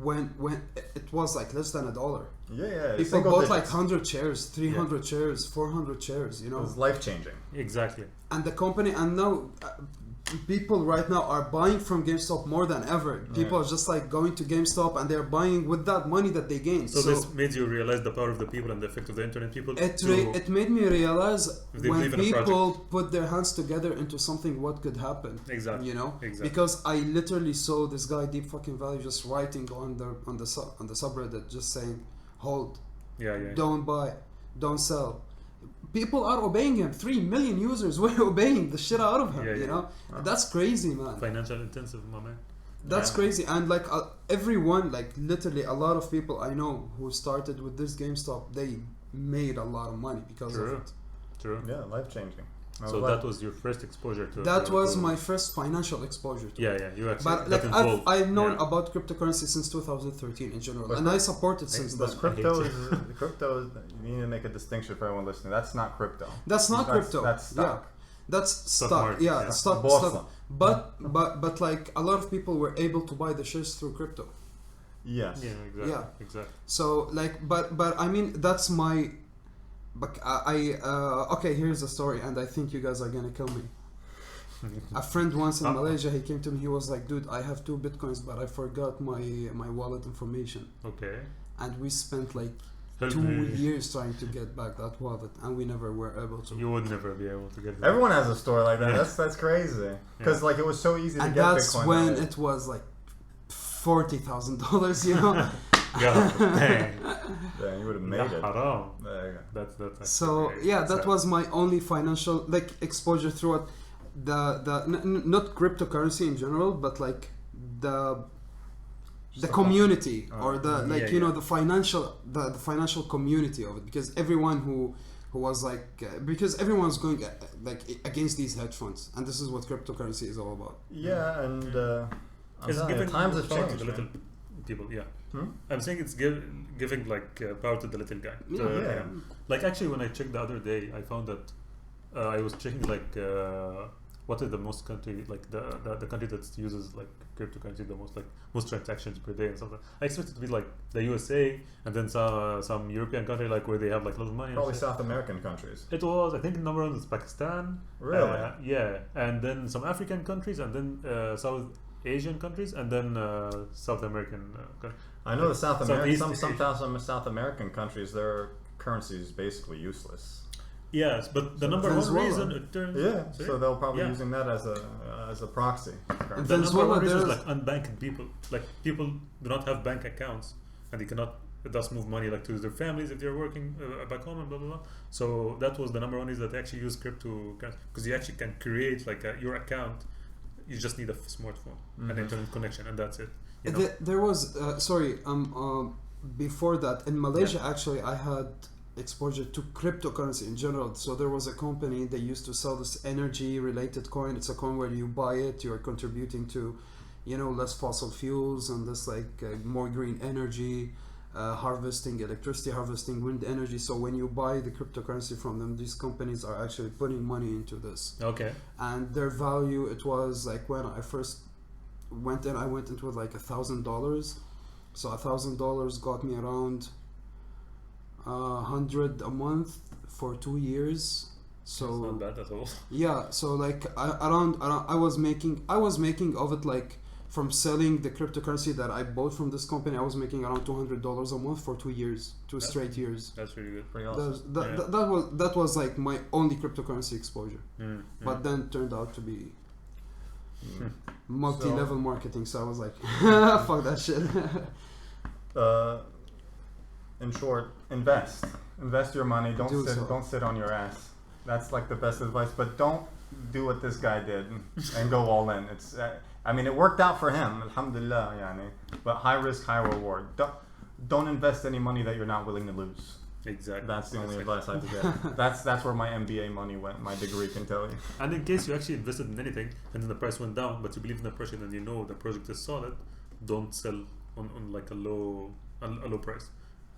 when it was like less than $1. Yeah, yeah. People single bought digits. like 100 shares, 300 shares, 400 shares, you It know. was life changing. Exactly. And the company, and now people right now are buying from GameStop more than ever. People are just like going to GameStop and they're buying with that money that they gained. So this made you realize the power of the people and the effect of the internet people. It made me realize If they when believe in a people put their hands together into something, what could happen. Exactly. You know, Exactly. because I literally saw this guy Deep Fucking Value just writing on the subreddit, just saying, hold, Yeah. don't buy, don't sell. People are obeying him. 3 million users were obeying the shit out of him. Yeah, You yeah. know, that's crazy, man. Financial intensive, my man. That's Yeah. crazy. And like everyone, like literally a lot of people I know who started with this GameStop, they made a lot of money because of True. it. True. Yeah, life changing. So that was your first exposure to. That was to- my first financial exposure to it. Yeah. You actually But got like involved. I've known Yeah. about cryptocurrency since 2013 in general, But and I support it since But then. crypto I hate is crypto. You need to make a distinction for everyone listening. That's not crypto. That's not crypto. That's stock. Yeah. That's Stock stock. market, Yeah, yeah. stock. Bourse. Stock. But like a lot of people were able to buy the shares through crypto. Yes. Yeah. Exactly. Yeah. Exactly. So like, but I mean that's my. But okay. Here's a story, and I think you guys are gonna kill me. A friend once in Malaysia, he came to me. He was like, "Dude, I have 2 bitcoins, but I forgot my wallet information." Okay. And we spent like Help 2 me. years trying to get back that wallet, and we never were able to. You would never be able to get that. Everyone has a story like that. Yeah. That's crazy. Because like it was so easy to And get that's Bitcoin. when that it was like $40,000, you know. God dang. Yeah, you would have made it. Haram. There you go. That's actually So great. yeah, that So- was my only financial like exposure through it. Not cryptocurrency in general, but like the community or the like yeah, you know yeah. the financial community of it, because everyone who was like because everyone's going like against these hedge funds, and this is what cryptocurrency is all about. Yeah, and I'm It's telling you, giving times have power to changed. the little man. people. Yeah. Hmm? I'm saying it's giving like power to the little guy. Yeah. Like actually, when I checked the other day, I found that I was checking like what is the most country, like the country that uses like cryptocurrency the most, like most transactions per day and stuff. I expected it to be like the USA and then some European country like where they have like a lot of money. Probably and shit. South American countries. It was, I think, number one is Pakistan. Really? Yeah, and then some African countries, and then South Asian countries, and then South American countries. I know the South American Southeast some South American countries. Their currency is basically useless. Yes, but the number one Venezuela. reason it turns So they'll probably Yeah. using that as a proxy. currency. the number Venezuela, one reason is there's- like unbanked people. Like people do not have bank accounts and they cannot thus move money like to their families if they're working back home and blah blah blah. So that was the number one reason that they actually use cryptocurrency, because you actually can create like your account. You just need a smartphone and internet connection, and that's it. You know? There was before that in Malaysia. Actually, I had exposure to cryptocurrency in general. So there was a company they used to sell this energy related coin. It's a coin where you buy it, you are contributing to, less fossil fuels and this more green energy, harvesting electricity, harvesting wind energy. So when you buy the cryptocurrency from them, these companies are actually putting money into this. Okay. And their value, it was like when I first went in, I went into it like $1,000. So $1,000 got me around 100 a month for 2 years. So It's not bad at all. yeah, so like around I was making of it, like from selling the cryptocurrency that I bought from this company, I was making around $200 a month for 2 years, straight years. That's really good. Pretty awesome. That was like my only cryptocurrency exposure. But then turned out to be multi-level marketing, so I was like, fuck that shit. In short, invest your money. Don't sit on your ass. That's like the best advice. But don't do what this guy did and go all in. It's I mean, it worked out for him, alhamdulillah, yani. But high risk, high reward. Don't invest any money that you're not willing to lose. Exactly. That's the only advice I would get. That's where my MBA money went. My degree can tell you. And in case you actually invested in anything and then the price went down, but you believe in the project and you know the project is solid, don't sell on like a low price.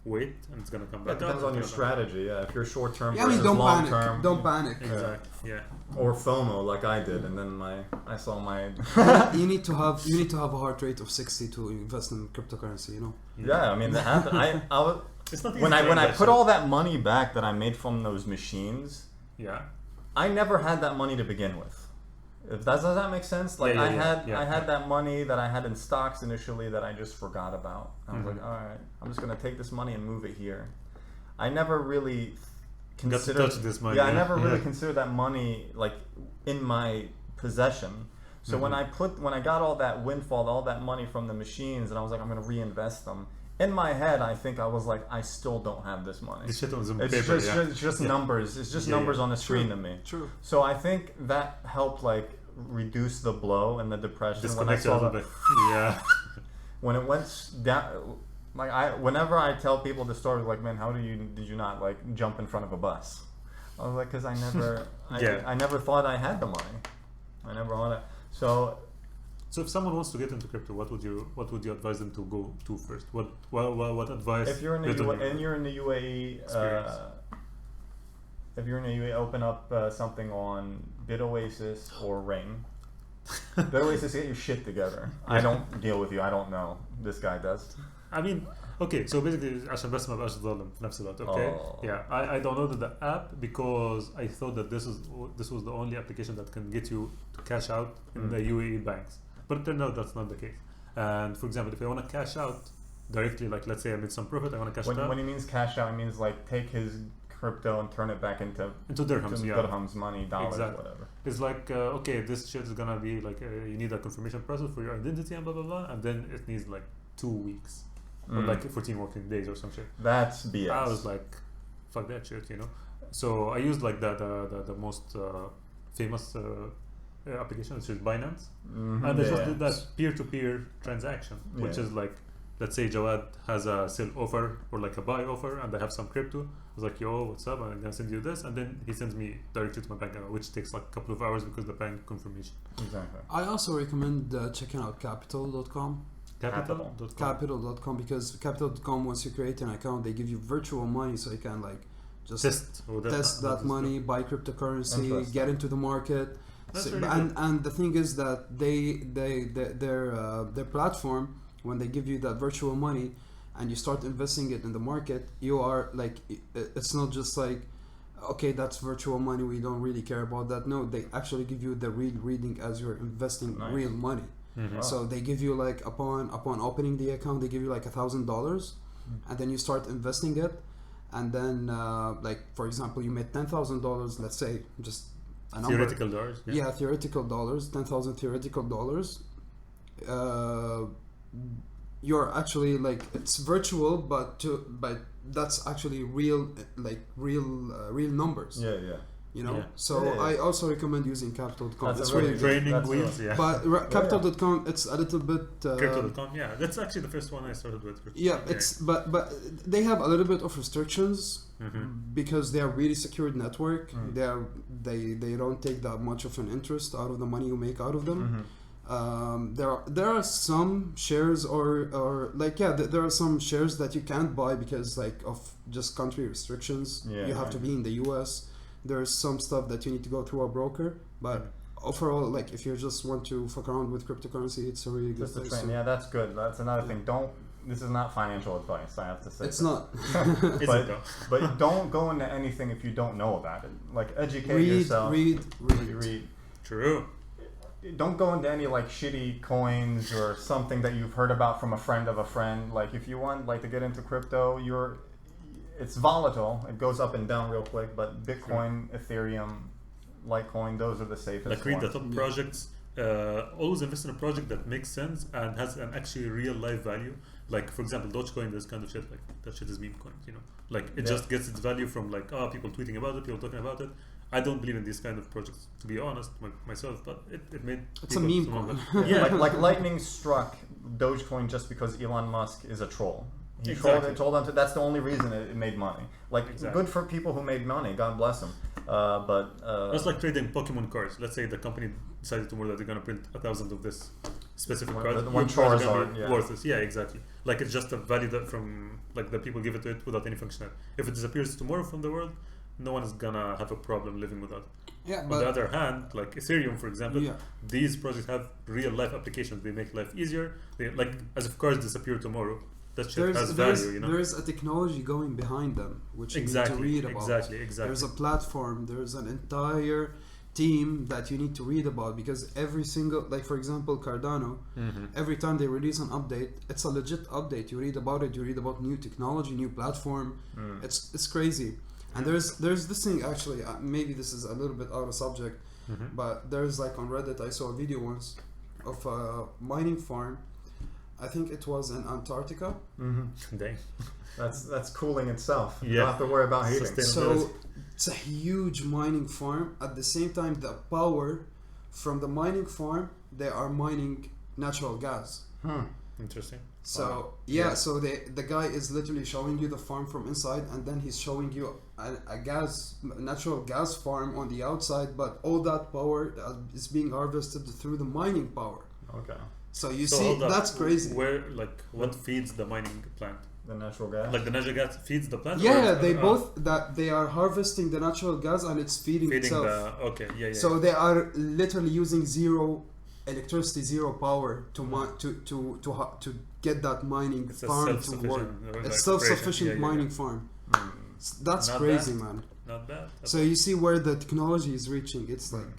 Wait, and it's gonna come back. It depends on your strategy. Yeah, if you're short term Yeah, I mean, versus don't long panic. term. Don't panic. Exactly. Yeah. Or FOMO, like I did, and then I saw my. You need to have a heart rate of 60 to invest in cryptocurrency. Yeah, I mean, that happened. I was. It's not When I put all that money back that I made from those machines, Yeah. I never had that money to begin with. Does that make sense? Like I had that money that I had in stocks initially that I just forgot about. I was like, all right, I'm just gonna take this money and move it here. I never really considered touch this money. Yeah, I never really considered that money like in my possession. So when I got all that windfall, all that money from the machines, and I was like, I'm gonna reinvest them. In my head, I think I was like, I still don't have this money. This shit on Zoom It's paper, it's just numbers. It's just numbers on a screen to me. True. So I think that helped like reduce the blow and the depression when I Disconnect a saw little that. bit. Yeah. When it went down, like whenever I tell people the story, like, man, how did you not like jump in front of a bus? I was like, because I never, I never thought I had the money. I never had it. So if someone wants to get into crypto, what would you advise them to go to first? What advice? If you're in the UAE, Experience. if you're in the UAE, open up something on BitOasis or Ring. BitOasis, get your shit together. I don't deal with you. I don't know. This guy does. I mean, okay, so basically عشان بس ما بقاش ظالم في نفس الوقت, okay? Yeah, I downloaded the app because I thought that this was the only application that can get you to cash out in the UAE banks. But it turned out that's not the case. And for example, if I want to cash out directly, like let's say I made some profit, I want to cash it out. When he means cash out, he means like take his crypto and turn it back into dirhams, dirhams, money, dollars, Exactly. whatever. It's like, okay, this shit is gonna be like, you need a confirmation process for your identity and blah blah blah, and then it needs like 2 weeks or like 14 working days or some shit. That's BS. I was like, fuck that shit, So I used like the most famous application, which is Binance, and they just did that peer-to-peer transaction, which is like, let's say Jawad has a sell offer or like a buy offer, and I have some crypto. I was like, yo, what's up? I'm gonna send you this, and then he sends me directly to my bank account, which takes like a couple of hours because the bank confirmation. Exactly. I also recommend checking out capital.com. Capital.com, because capital.com, once you create an account, they give you virtual money, so you can like just test that money, buy cryptocurrency, get into the market. That's So, really and the thing is that their platform, when they give you that virtual money and you start investing it in the market, you are like, it's not just like, okay, that's virtual money, we don't really care about that. No, they actually give you the real reading as you're investing real money. So they give you like upon opening the account, they give you like $1,000, and then you start investing it, and then like for example, you made $10,000. Let's say just a number. Theoretical dollars. Yeah, theoretical dollars. 10,000 theoretical dollars. You're actually like it's virtual, but that's actually real, like real numbers. Yeah, yeah. You know, Yeah. so Yeah, yeah. I also recommend using Capital.com. That's It's a really really good- good. Training That's wheels. Yeah. But Capital.com, it's a little bit. Crypto.com. Yeah, that's actually the first one I started with. Yeah, it's but they have a little bit of restrictions Mhm. because they are really secured network. Mm. They don't take that much of an interest out of the money you make out of them. Mhm. There are some shares or like there are some shares that you can't buy because like of just country restrictions. Yeah, You have to be in the US. There's some stuff that you need to go through a broker, but overall, like if you just want to fuck around with cryptocurrency, it's a really good Just a place. train. Yeah, that's good. That's another thing. Don't. This is not financial advice. I have to say. It's that. not. Is but it though? but don't go into anything if you don't know about it. Like educate yourself. Read. True. Don't go into any like shitty coins or something that you've heard about from a friend of a friend. Like if you want like to get into crypto, it's volatile. It goes up and down real quick. But Bitcoin, Ethereum, Litecoin, those are the safest Like read the ones. top projects. Always invest in a project that makes sense and has an actually real life value. Like for example, Dogecoin, this kind of shit. Like that shit is meme coin. You know, like it just gets its value from like people tweeting about it, people talking about it. I don't believe in these kind of projects, to be honest, myself. But it made It's a people meme some of coin. it. Yeah, Yeah, like lightning struck Dogecoin just because Elon Musk is a troll. He Exactly. trolled onto. That's the only reason it made money. Like Exactly. good for people who made money. God bless them. But that's like trading Pokemon cards. Let's say the company decided tomorrow that they're gonna print 1,000 of this specific One- card. the one Your card is gonna Charizard, be yeah. worthless. Yeah, exactly. Like it's just a value that from like the people give it to it without any functionality. If it disappears tomorrow from the world, no one is gonna have a problem living without it. Yeah, On the but other hand, like Ethereum, for example, yeah. these projects have real life applications. They make life easier. They like as if cars disappear tomorrow, that shit has value. You know. There's a technology going behind them, which you Exactly. need to read about. Exactly. There's a platform. There's an entire team that you need to read about because every single, like for example, Cardano. Mhm. Every time they release an update, it's a legit update. You read about it. You read about new technology, new platform. It's crazy. And there's this thing actually. Maybe this is a little bit out of subject, Mhm. but there's like on Reddit. I saw a video once of a mining farm. I think it was in Antarctica. Dang. that's cooling itself. You Yeah. don't have to worry about heating. Sustainable. So it's a huge mining farm. At the same time, the power from the mining farm, they are mining natural gas. Interesting. So Wow. yeah, Yeah. so the guy is literally showing you the farm from inside, and then he's showing you a natural gas farm on the outside. But all that power is being harvested through the mining power. Okay. So you So see, hold up. that's crazy. Where like what feeds the mining plant? The natural gas. Like the natural gas feeds the plant. or Yeah, it's- they both that they are harvesting the natural gas and it's feeding feeding itself. the okay. Yeah. So they are literally using zero electricity, zero power to get that mining It's a farm to self-sufficient. work. like, It's self-sufficient operation. mining farm. That's Not crazy, bad. man. Not bad. So you see where the technology is reaching. It's like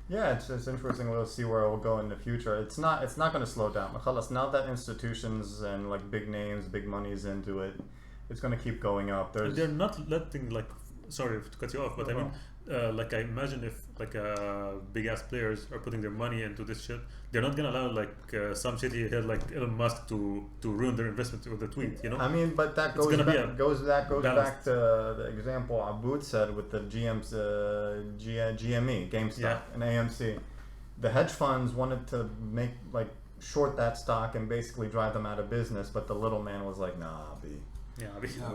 Yeah, it's interesting. We'll see where it will go in the future. It's not going to slow down. Khalas, now that institutions and like big names, big money's into it, it's going to keep going up. There's They're not letting like. Sorry to cut you off, but I mean, like I imagine if like big ass players are putting their money into this shit, they're not gonna allow like some shitty head like Elon Musk to ruin their investment with a tweet. You know. I mean, but that It's goes gonna be back, goes balanced. back to the example Aboud said with the GME, GameStop, and AMC. The hedge funds wanted to make like short that stock and basically drive them out of business, but the little man was like, "Nah, B, Yeah.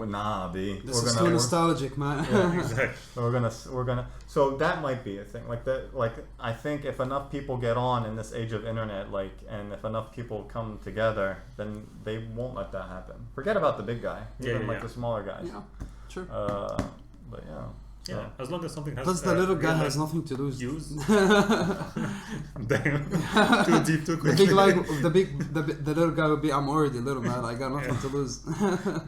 nah, B, this is too nostalgic, man. Yeah. Exactly. we're gonna." So that might be a thing. Like that. Like I think if enough people get on in this age of internet, like, and if enough people come together, then they won't let that happen. Forget about the big guy, even like the smaller guys. Yeah, sure. But yeah. Yeah. As long as something has. Plus, the little guy real has life nothing to lose. Use. Damn. Too deep, too The quick. big like the little guy would be, I'm already little man. I got nothing to lose.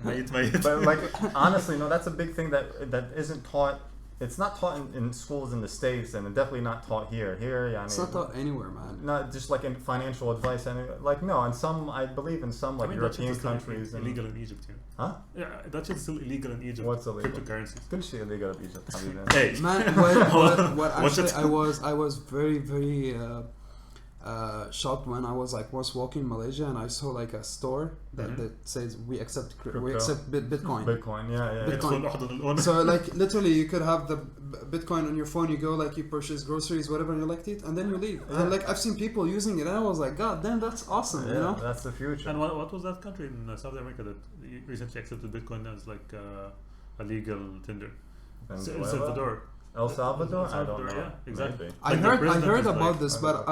Mate. But like honestly, no, that's a big thing that isn't taught it's not taught in schools in the States, and definitely not taught here. Here, It's not taught anywhere, man. not just like in financial advice, and like no, in some, I believe in some like European countries, illegal in Egypt. Yeah. Huh? Yeah, that shit's still illegal in Egypt. What's illegal? Cryptocurrencies. Good shit illegal in Egypt. Hey, Man, what actually I was very shocked when I was walking in Malaysia and I saw like a store that says we accept Bitcoin. Bitcoin, yeah. Bitcoin. So like literally you could have the Bitcoin on your phone. You go like you purchase groceries, whatever you like it, and then you leave. Yeah. And like I've seen people using it, and I was like, God damn, that's awesome. Yeah, You know. that's the future. And what was that country in South America that recently accepted Bitcoin as like a legal tender? El Salvador. El Salvador? I don't know. Yeah, exactly. Maybe. I heard about this, but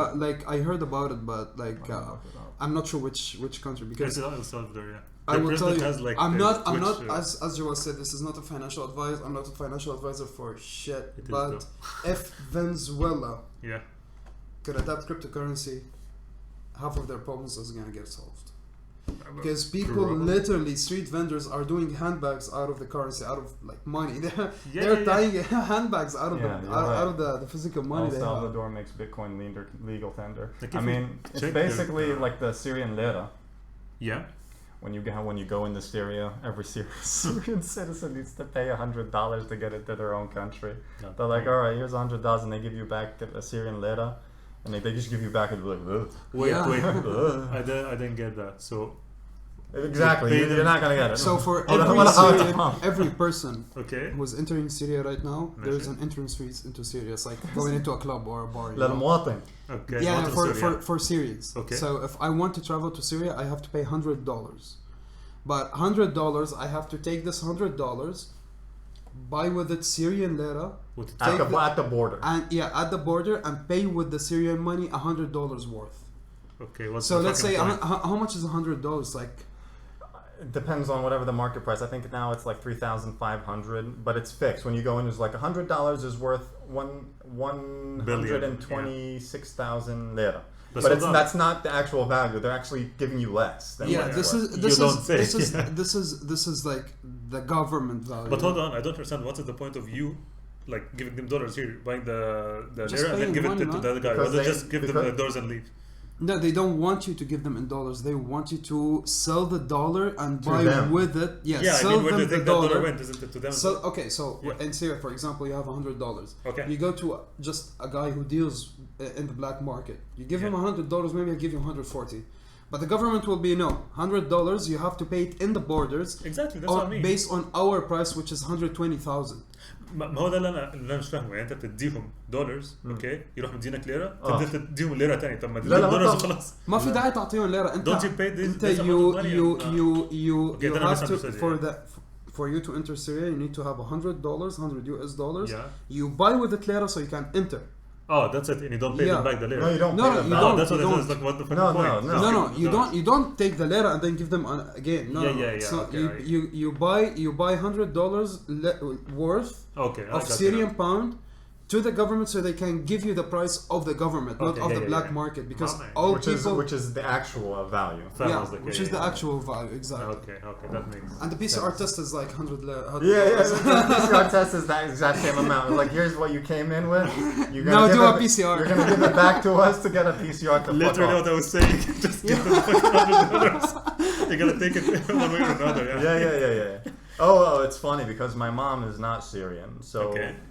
I heard about it, but like I I'm not sure which country because It's El Salvador, yeah. I will tell you, has, like, I'm a not Twitch, as Joel said, this is not a financial advice. I'm not a financial advisor for shit. It is But if Venezuela Yeah. could adapt cryptocurrency, half of their problems is gonna get solved. Because people literally, street vendors are doing handbags out of the currency, out of like money. They're tying handbags out of out of the physical money. El they Salvador makes Bitcoin legal tender. Like I if mean, you it's check basically their- like the Syrian lira. Yeah. When you go into Syria, every Syrian citizen needs to pay $100 to get into their own country. Yeah. They're like, all right, here's $100, and they give you back a Syrian lira, and they just give you back and be like, ugh. Wait. Ugh. I didn't get that. So Exactly, you're not gonna get it. So for Hold on, every hold on, Syrian, hold on. every person okay. who's entering Syria right now, Mاشي. there's an entrance fees into Syria. It's like going into a club or a bar. you know? للمواطن. Okay. Yeah, not in for, Syria. for Syrians. Okay. So if I want to travel to Syria, I have to pay $100. But $100, I have to take this $100, buy with it Syrian lira, At the border. and at the border, and pay with the Syrian money $100 worth. Okay. What's So the let's say fucking point? how much is $100? Like It depends on whatever the market price. I think now it's like 3,500, but it's fixed. When you go in, it's like $100 is worth 126,000 lira. But that's not the actual value. They're actually giving you less. Than what it's this worth. is is like the government value. But hold on, I don't understand. What is the point of you, like giving them dollars here, buying the Just lira, and then paying give money, it to man. the other guy? Because Rather they- just give them the dollars and leave. No, they don't want you to give them in dollars. They want you to sell the dollar and To buy them. with it. Yeah, I sell mean, where do them you the think that dollar dollar. went? Isn't it to them? So okay, so Yeah. in Syria, for example, you have $100. Okay. You go to just a guy who deals in the black market. You give him $100, maybe I give you 140. But the government will be no $100. You have to pay it in the borders. Exactly, that's what I mean. Based on our price, which is 120,000. ما هو ده اللي انا مش فاهمه. يعني انت بتديهم دولارز اوكي يروح مدينك ليره تبدا تديهم ليره ثانيه. طب ما تديهم دولارز وخلاص. ما في داعي تعطيهم ليره. انت Don't you pay this انت amount of money? you Okay, then I have to misunderstood, for you to enter Syria, you need to have $100, $100. Yeah. You buy with the lira so you can enter. Oh, that's it. And you don't pay them back the lira. No, you don't No, pay no, them you back. don't. That's what you it don't. is. Like, what the fucking No, point? no. You don't take the lira and then give them again. No, Yeah, no. yeah, yeah, So okay, you buy $100 worth Okay. of Syrian pound to the government so they can give you the price of the government, not Okay, of yeah, the yeah, black yeah. market, because Okay. all people Which is the actual value. which is the actual value exactly. Okay, that makes And the PCR test is like 100 lira. Yeah. The PCR test is that exact same amount. It's like, here's what you came in with. You're Now gonna do give a PCR. You're gonna give it back to us to get a PCR to literally fuck what I was saying. Just give them the fucking $100. You're gonna take it one way or another. off. Yeah. Oh, it's funny because my mom is not Syrian. So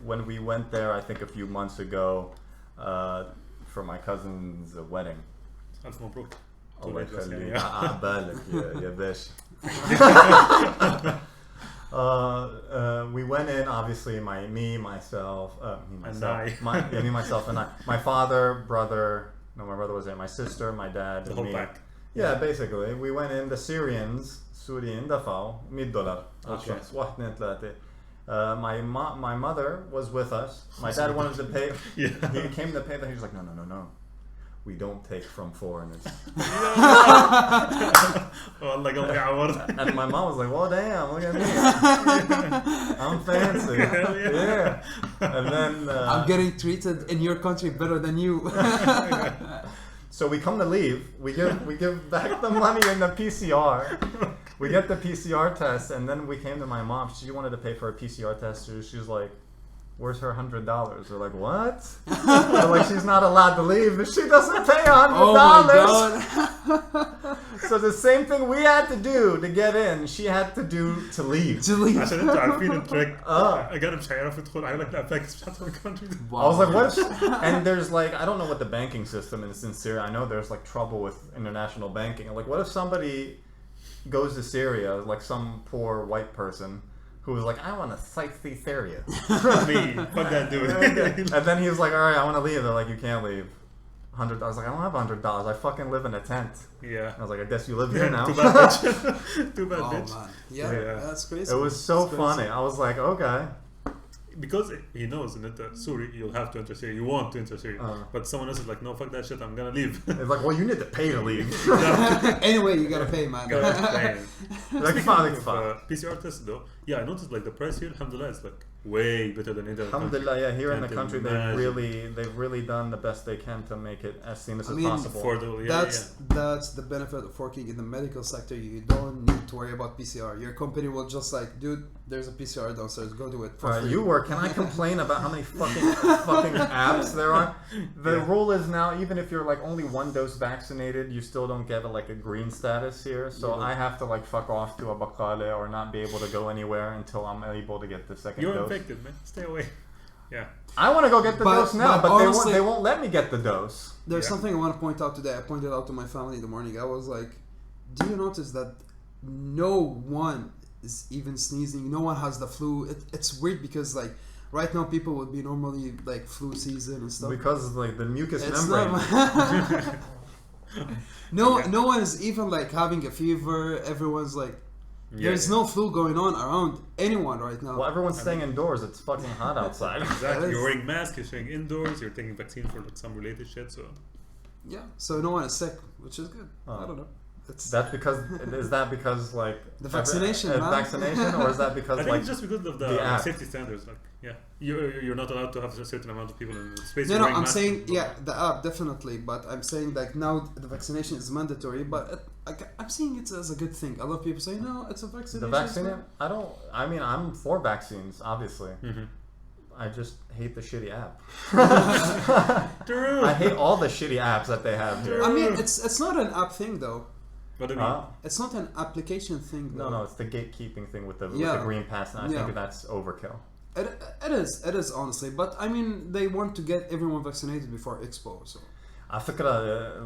when we went there, I think a few months ago, for my cousin's wedding. ألف مبروك. الله يخليك عقبالك يا باشا. We went in, obviously, myself, and I. My father, brother, no, my brother was there, my sister, my dad, The and whole me. pack. Yeah, basically. We went in, the Syrians دفعوا $100. Okay. واحد اثنين ثلاثة. My mother was with us. My dad wanted to pay. He came to pay, but he was like, no. We don't take from foreigners. والله قلبي عورت. And my mom was like, well, damn, look at me. I'm fancy. Yeah. And then... I'm getting treated in your country better than you. So we come to leave. We give back the money in the PCR. We get the PCR test, and then we came to my mom. She wanted to pay for a PCR test. She was like, where's her $100? They're like, what? They're like, she's not allowed to leave if she doesn't pay $100. Oh my god. So the same thing we had to do to get in, she had to do to leave. عشان انتوا عارفين التريك اه اجانب مش هيعرفوا يدخلوا على لك الاباكس بتاعتهم الكونتري. I was like, what if, and there's like, I don't know what the banking system is in Syria. I know there's like trouble with international banking. Like, what if somebody goes to Syria, like some poor white person who was like, I want to sightsee Syria. Me, fuck that dude. And then he was like, all right, I want to leave. They're like, you can't leave. I was like, I don't have $100. I fucking live in a tent. Yeah. I was like, I guess you live here now. Too bad, bitch. Too bad, Oh bitch. man. Yeah, Yeah. that's crazy. It was so That's funny. crazy. I was like, okay. Because he knows in Syria you'll have to enter Syria. You want to enter Syria. But someone else is like, no, fuck that shit. I'm gonna leave. It's like, well, you need to pay to leave. Anyway, you gotta pay, man. Like, fine, it's fine. PCR test though, yeah, I noticed like the price here, alhamdulillah, is like way better than any other country. Alhamdulillah, yeah, here in the Can't country, imagine. they've really done the best they can to make it as seamless I as mean, possible. Affordable, yeah, That's the benefit of working in the medical sector. You don't need to worry about PCR. Your company will just like, dude, there's a PCR downstairs. Go do it for free. You work. Can I complain about how many fucking apps there are? The rule is now, even if you're like only one dose vaccinated, you still don't get like a green status here. So I have to like fuck off to a baqale or not be able to go anywhere until I'm able to get the second You're dose. infected, man. Stay away. Yeah. I want to go get the dose now, but honestly, they won't let me get the dose. There's Yeah. something I want to point out today. I pointed out to my family in the morning. I was like, do you notice that no one is even sneezing? No one has the flu. It's weird because like right now people would be normally like flu season and stuff. Because like the mucous It's membrane. not, no one is even like having a fever. Everyone's like, there's no flu going on around anyone right now. Well, everyone's staying indoors. It's fucking hot outside. Exactly. You're wearing masks, you're staying indoors, you're taking vaccine for like some related shit, so Yeah, so no one is sick, which is good. Oh. I don't know. It's That's because is that because like The vaccination, man. vaccination, or is that I because think like it's just because of the the app. safety standards. Like, yeah, you're not allowed to have a certain amount of people in the space. no, You're no. wearing I'm masks saying and yeah, the app definitely, but I'm saying like now the vaccination is mandatory, but I'm seeing it as a good thing. A lot of people say no, it's a vaccination. the vaccine? I mean, I'm for vaccines, obviously. I just hate the shitty app. True. I hate all the shitty apps that they have here. I mean, it's not an app thing though. What do you mean? It's not an application thing. Though. No, it's the gatekeeping thing with the Yeah. green pass, and I think that's overkill. It is honestly, but I mean, they want to get everyone vaccinated before Expo, so. I think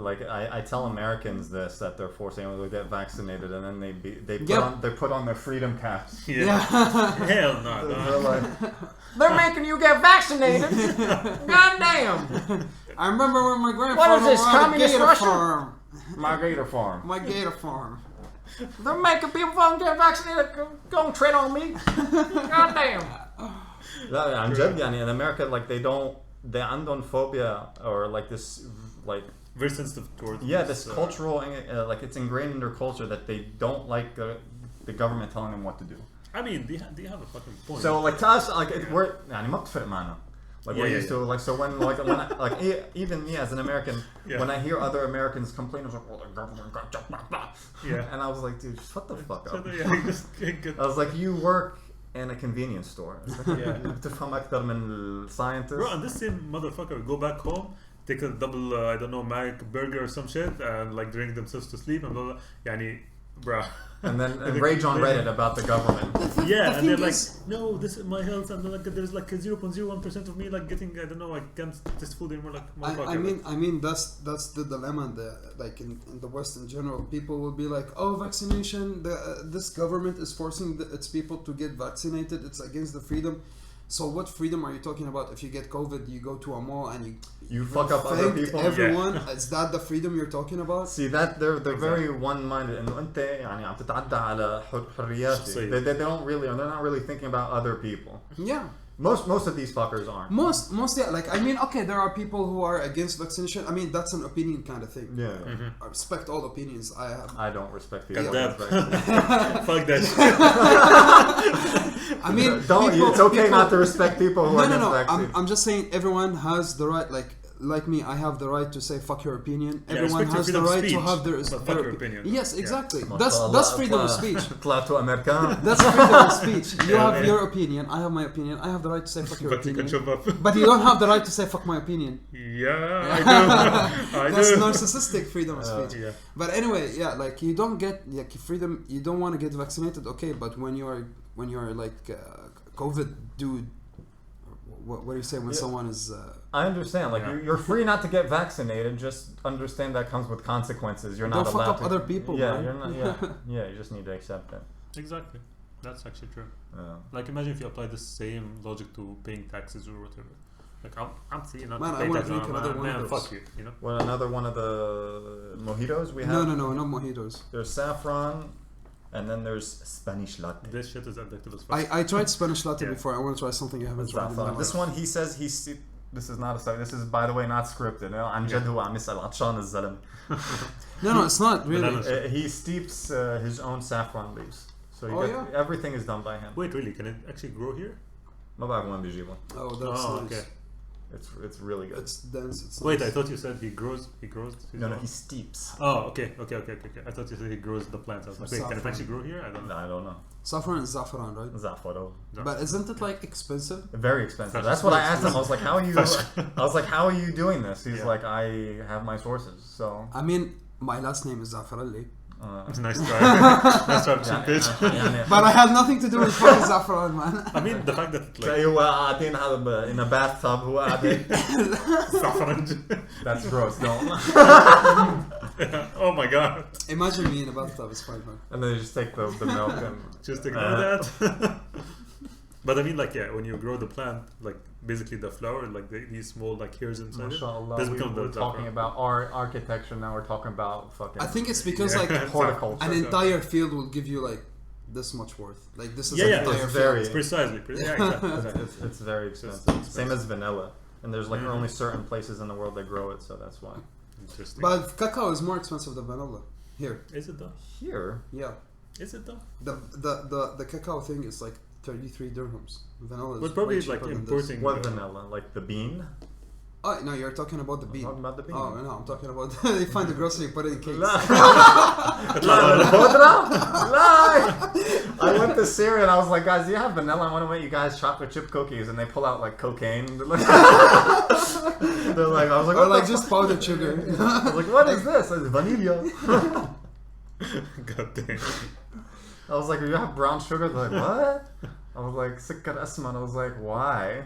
like I tell Americans this, that they're forcing them to get vaccinated, and then they put on their freedom caps. Yeah. Hell no. They're like, they're making you get vaccinated. Goddamn! I remember when my grandfather What is this, had a communist gator Russia? farm. My gator farm. My gator farm. They're making people fucking get vaccinated. Go and tread on me. Goddamn. I'm joking. In America, like they عندهم phobia or like this, like Very sensitive towards this cultural, like it's ingrained in their culture that they don't like the government telling them what to do. I mean, they have a fucking point. So like to us, like we're يعني ما بتفرق معنا. Like we're used to like so when even me as an American, when I hear other Americans complain, I was like, well, the government got and I was like, dude, shut the fuck up. I was like, you work in a convenience store. بتفهم أكتر من scientist. Bro, and this same motherfucker go back home, take a double I don't know Mac burger or some shit, and like drink themselves to sleep and blah blah. يعني, bro. And then rage on Reddit about the government. Yeah, and they're like, no, this is my health, and like there's like 0.01% of me like getting I don't know, I can't taste food anymore. Like, I mean that's the dilemma. Like in the West in general, people will be like, oh, vaccination. This government is forcing its people to get vaccinated. It's against the freedom. So what freedom are you talking about? If you get COVID, you go to a mall and you fuck up other people. Everyone, is that the freedom you're talking about? See that they're very one-minded, and أنت يعني عم تتعدى على حرياتي. They don't really, they're not really thinking about other people. Yeah. Most of these fuckers aren't. Most yeah, like I mean, okay, there are people who are against vaccination. I mean, that's an opinion kind of thing. Yeah. I respect all opinions. I don't respect people. Fuck that shit. I mean, it's okay not to respect people who are against vaccines. I'm just saying everyone has the right. like me, I have the right to say fuck your opinion. Yeah, Everyone respect your has the freedom of right to speech, have their, but fuck their your opinion. Yes, Yeah. exactly. ما That's شاء الله. freedom of speech. طلعتوا أمريكان. That's freedom of speech. You Yeah, have yeah. your opinion. I have my opinion. I have the right to say fuck your But you can opinion. shove up. But you don't have the right to say fuck my opinion. Yeah, I do. I That's do. narcissistic freedom of speech. Yeah. But anyway, yeah, like you don't get like freedom. You don't want to get vaccinated, okay? But when you are like COVID dude, what do you say when someone is? I understand. Like Yeah. you're free not to get vaccinated. Just understand that comes with consequences. You're not Don't allowed fuck up to. other people, Yeah, man. you're not. Yeah, yeah. You just need to accept it. Exactly. That's actually true. Yeah. Like imagine if you apply the same logic to paying taxes or whatever. Like I'm free not Man, to I pay wanna taxes. drink another one of Man, those. fuck you. You know. Well, another one of the mojitos we have. No, not mojitos. There's saffron, and then there's Spanish latte. This shit is addictive as fuck. I tried Spanish latte Yeah. before. I want to try something you haven't tried. In my This life. one, he says this is not a study. This is, by the way, not scripted. عن جد هو عم يسأل عطشان الزلمة. No, it's not really. Banana. He steeps his own saffron leaves. So you Oh, get, everything is done by hand. Wait, really? Can it actually grow here? ما بعرف وين بيجيبه. Oh, that's Oh, nice. okay. It's really good. It's dense. It's Wait, nice. I thought you said he grows. His No, own? he steeps. Oh, okay. I thought you said he grows the plants. I was like, wait, can it Saffron. actually grow here? I don't know. I don't know. Saffron and saffron, right? Zafaro. But isn't it like expensive? Very expensive. Fashion. That's what I asked him. I was like, "How are you?" Fashion. I was like, "How are you doing this?" He's Yeah. like, "I have my sources." So. I mean, my last name is Zaafarelli, Nice try. Nice try, cheap bitch. but I had nothing to do with fucking saffron, man. I mean, the fact that like هو قاعدين هذا in a bathtub هو قاعد. saffron. That's gross. Don't. Oh my god. Imagine me in a bathtub. It's fine, man. And then you just take the milk and. Just ignore that. But I mean, like, yeah, when you grow the plant, like, basically the flower, like, these small, like, hairs inside Mashallah, it, does become we're the talking saffron. about our architecture now. We're talking about fucking. I think it's because Yeah. like horticulture. an entire field will give you like this much worth. Like this is Yeah, an yeah, entire it's field. very- Precisely. Yeah, exactly. it's very expensive. expensive. Same as vanilla, and there's like Mhm. only certain places in the world that grow it, so that's why. Interesting. But cacao is more expensive than vanilla. Here, Is it though? Here, Is it though? the cacao thing is like 33 dirhams. Vanilla is But probably way like cheaper than this. importing. what vanilla? Like the bean? Oh no, you're talking about the I'm bean. talking about the bean. Oh no, I'm talking about they find the grocery, put it in cakes. لا الخضرة لا I went to Syria and I was like, guys, do you have vanilla? I want to make you guys chocolate chip cookies, and they pull out like cocaine. They're like, I was like, Or what like the just fuck? powdered sugar. I was like, what is this? It's vanilla. God damn. I was like, you have brown sugar? They're like, what? I was like, سكر أسمر. I was like, why?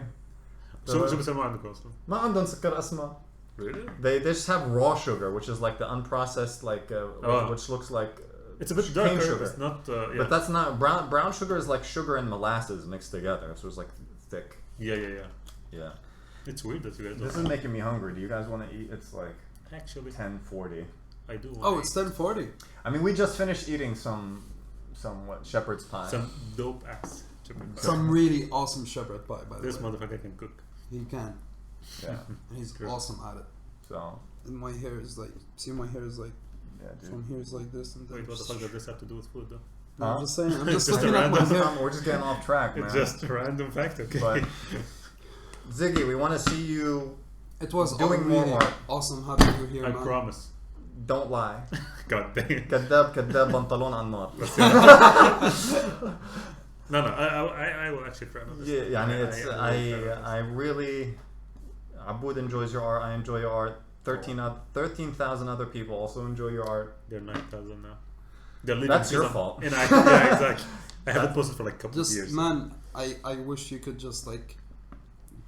شو بيسموه عندكم أصلا؟ ما عندهم سكر أسمر. Really? They just have raw sugar, which is like the unprocessed, like Oh. which looks like It's a bit cane darker. sugar. It's not. Yeah. But that's not brown sugar is like sugar and molasses mixed together, so it's like thick. Yeah. Yeah. It's weird that you guys This don't. is making me hungry. Do you guys want to eat? It's like Actually, 10:40. I do. Oh, it's 10:40. I mean, we just finished eating some what shepherd's pie. some dope ass chicken pie. Some really awesome shepherd pie, by the This way. motherfucker can cook. He can. Yeah. And he's True. awesome at it. So And my hair is like, see, my hair is like, yeah, dude. from here is like this, and then Wait, what the fuck does this have to do with food though? No, I'm just saying, I'm just Just looking a at my random hair. We're just getting off track, man. It's just a random fact, okay? But Ziggy, we want to see you. It was Doing more really art. awesome having you here, I man. promise. Don't lie. God damn. كذاب كذاب بنطلون على النار. No, I will actually try another. Yeah, يعني it's will try I really Abud enjoys your art. I enjoy your art. 13,000 other people also enjoy your art. They're 9,000 now. They're leaving That's your because fault. Yeah, exactly. I haven't posted for like a couple of Just, years. man, I wish you could just like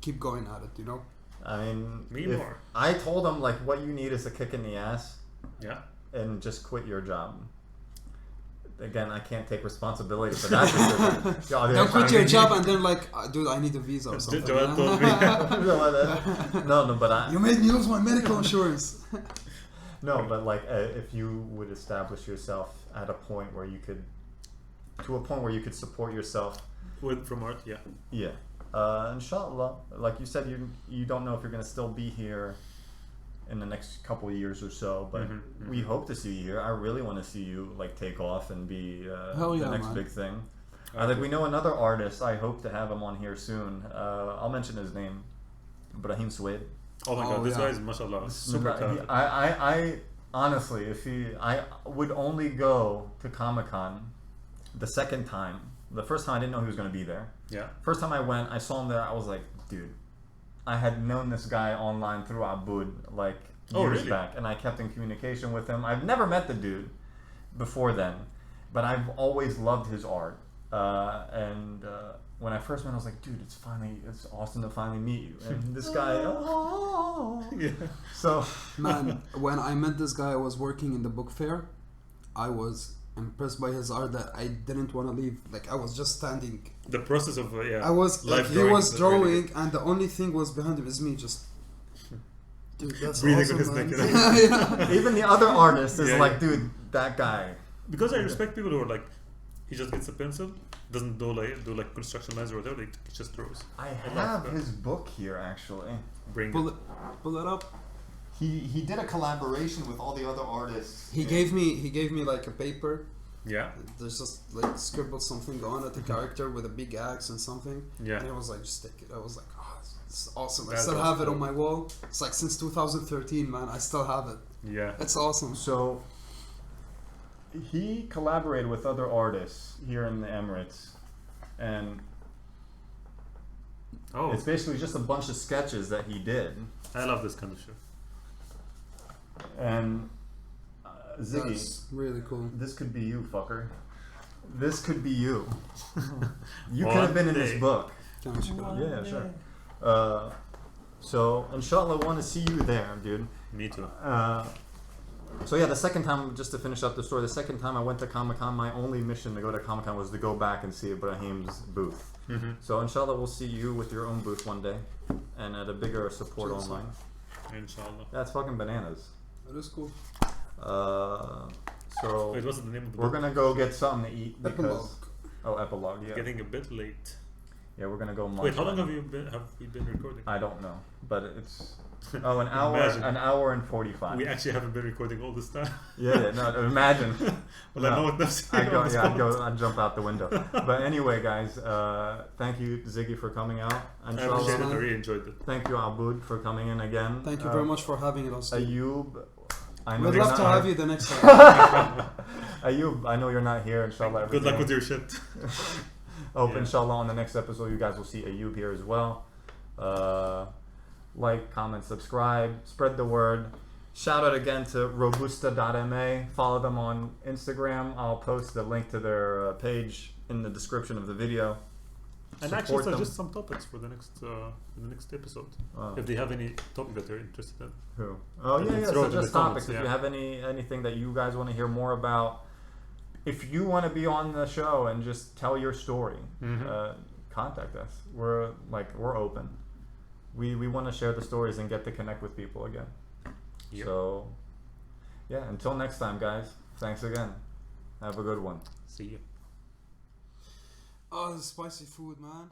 keep going at it, you know? I mean, Me if- more. I told him like what you need is a kick in the ass Yeah. and just quit your job. Again, I can't take responsibility for that decision. Don't quit your job and then like, dude, I need a visa or something. Joel told me. No, but You made me lose my medical insurance. no, but like if you would establish yourself at a point where you could, to a point where you could support yourself. From art, yeah. Yeah. Inshallah, like you said, you don't know if you're gonna still be here in the next couple of years or so, but we hope to see you here. I really want to see you like take off and be Hell the yeah, next man. big thing. I think we know another artist. I hope to have him on here soon. I'll mention his name, Brahim Suwaid. Oh my god, this yeah. guy is mashallah super talented. I honestly, I would only go to Comic-Con the second time. The first time I didn't know he was going to be there. Yeah. First time I went, I saw him there. I was like, dude, I had known this guy online through Abud like years really? back, and I kept in communication with him. I've never met the dude before then, but I've always loved his art. And when I first met, I was like, dude, it's awesome to finally meet you. And this guy, Yeah. so Man, when I met this guy, I was working in the book fair. I was impressed by his art that I didn't want to leave. Like, I was just standing. The process of I was like, live he drawing was is drawing, really good. and the only thing was behind him is me just. Dude, that's Breathing awesome, on his man. neck, you know? Yeah. even the other artist is Yeah, like, yeah. dude, that guy. Because I respect people who are like, he just gets a pencil, doesn't do like construction lines or whatever, he just draws. I love have that. his book here actually. Bring Pull it. it up. He did a collaboration with all the other artists. He gave me like a paper. Yeah. There's just like scribbled something on it, a character with a big axe and something. Yeah. And I was like, just take it. I was like, oh, it's awesome. I That's still have it awesome. on my wall. It's like since 2013, man. I still have it. Yeah. It's awesome. So he collaborated with other artists here in the Emirates, and Oh, it's basically just a bunch of sketches that he did. I love this kind of shit. And Ziggy, That's really cool. this could be you, fucker. This could be you. You could One have been in day. this book. Can I check it out? Yeah, sure. So inshallah, want to see you there, dude. Me too. So yeah, the second time, just to finish up the story, the second time I went to Comic-Con, my only mission to go to Comic-Con was to go back and see Ibrahim's booth. Mm-hmm. So inshallah, we'll see you with your own booth one day, and at a bigger support Cheers. online. Inshallah. That's fucking bananas. It is cool. So Wait, what's the name of the we're book? gonna go get something to eat because Epilogue. epilogue, yeah, Getting a bit late. yeah, we're gonna go. Wait, how long lunch. have we been recording? I don't know, but it's an hour, Imagine. an hour and 45. We actually haven't been recording all this time. Yeah, no, imagine. Well, I No. know what that's I'd jump out the window. But anyway, guys, thank you, Ziggy, for coming out. I appreciate it. Inshallah, I really enjoyed it. thank you, Abud, for coming in again. Thank you very much for having us. Ayub, I know We'd you're love to not have here. you the next time. Ayub, I know you're not here. Inshallah, Good luck everything- with your shit. Hope Yeah. inshallah on the next episode you guys will see Ayub here as well. Like, comment, subscribe, spread the word. Shout out again to Robusta.MA. Follow them on Instagram. I'll post the link to their page in the description of the video. And Support actually them. suggest some topics for the next episode. Oh. If they have any topic that they're interested in. Who? Oh You yeah, can yeah. throw it in Suggest the comments, topics if yeah. you have anything that you guys want to hear more about. If you want to be on the show and just tell your story, contact us. We're open. We want to share the stories and get to connect with people again. Yep. So yeah, until next time, guys. Thanks again. Have a good one. See you. Oh, this spicy food, man.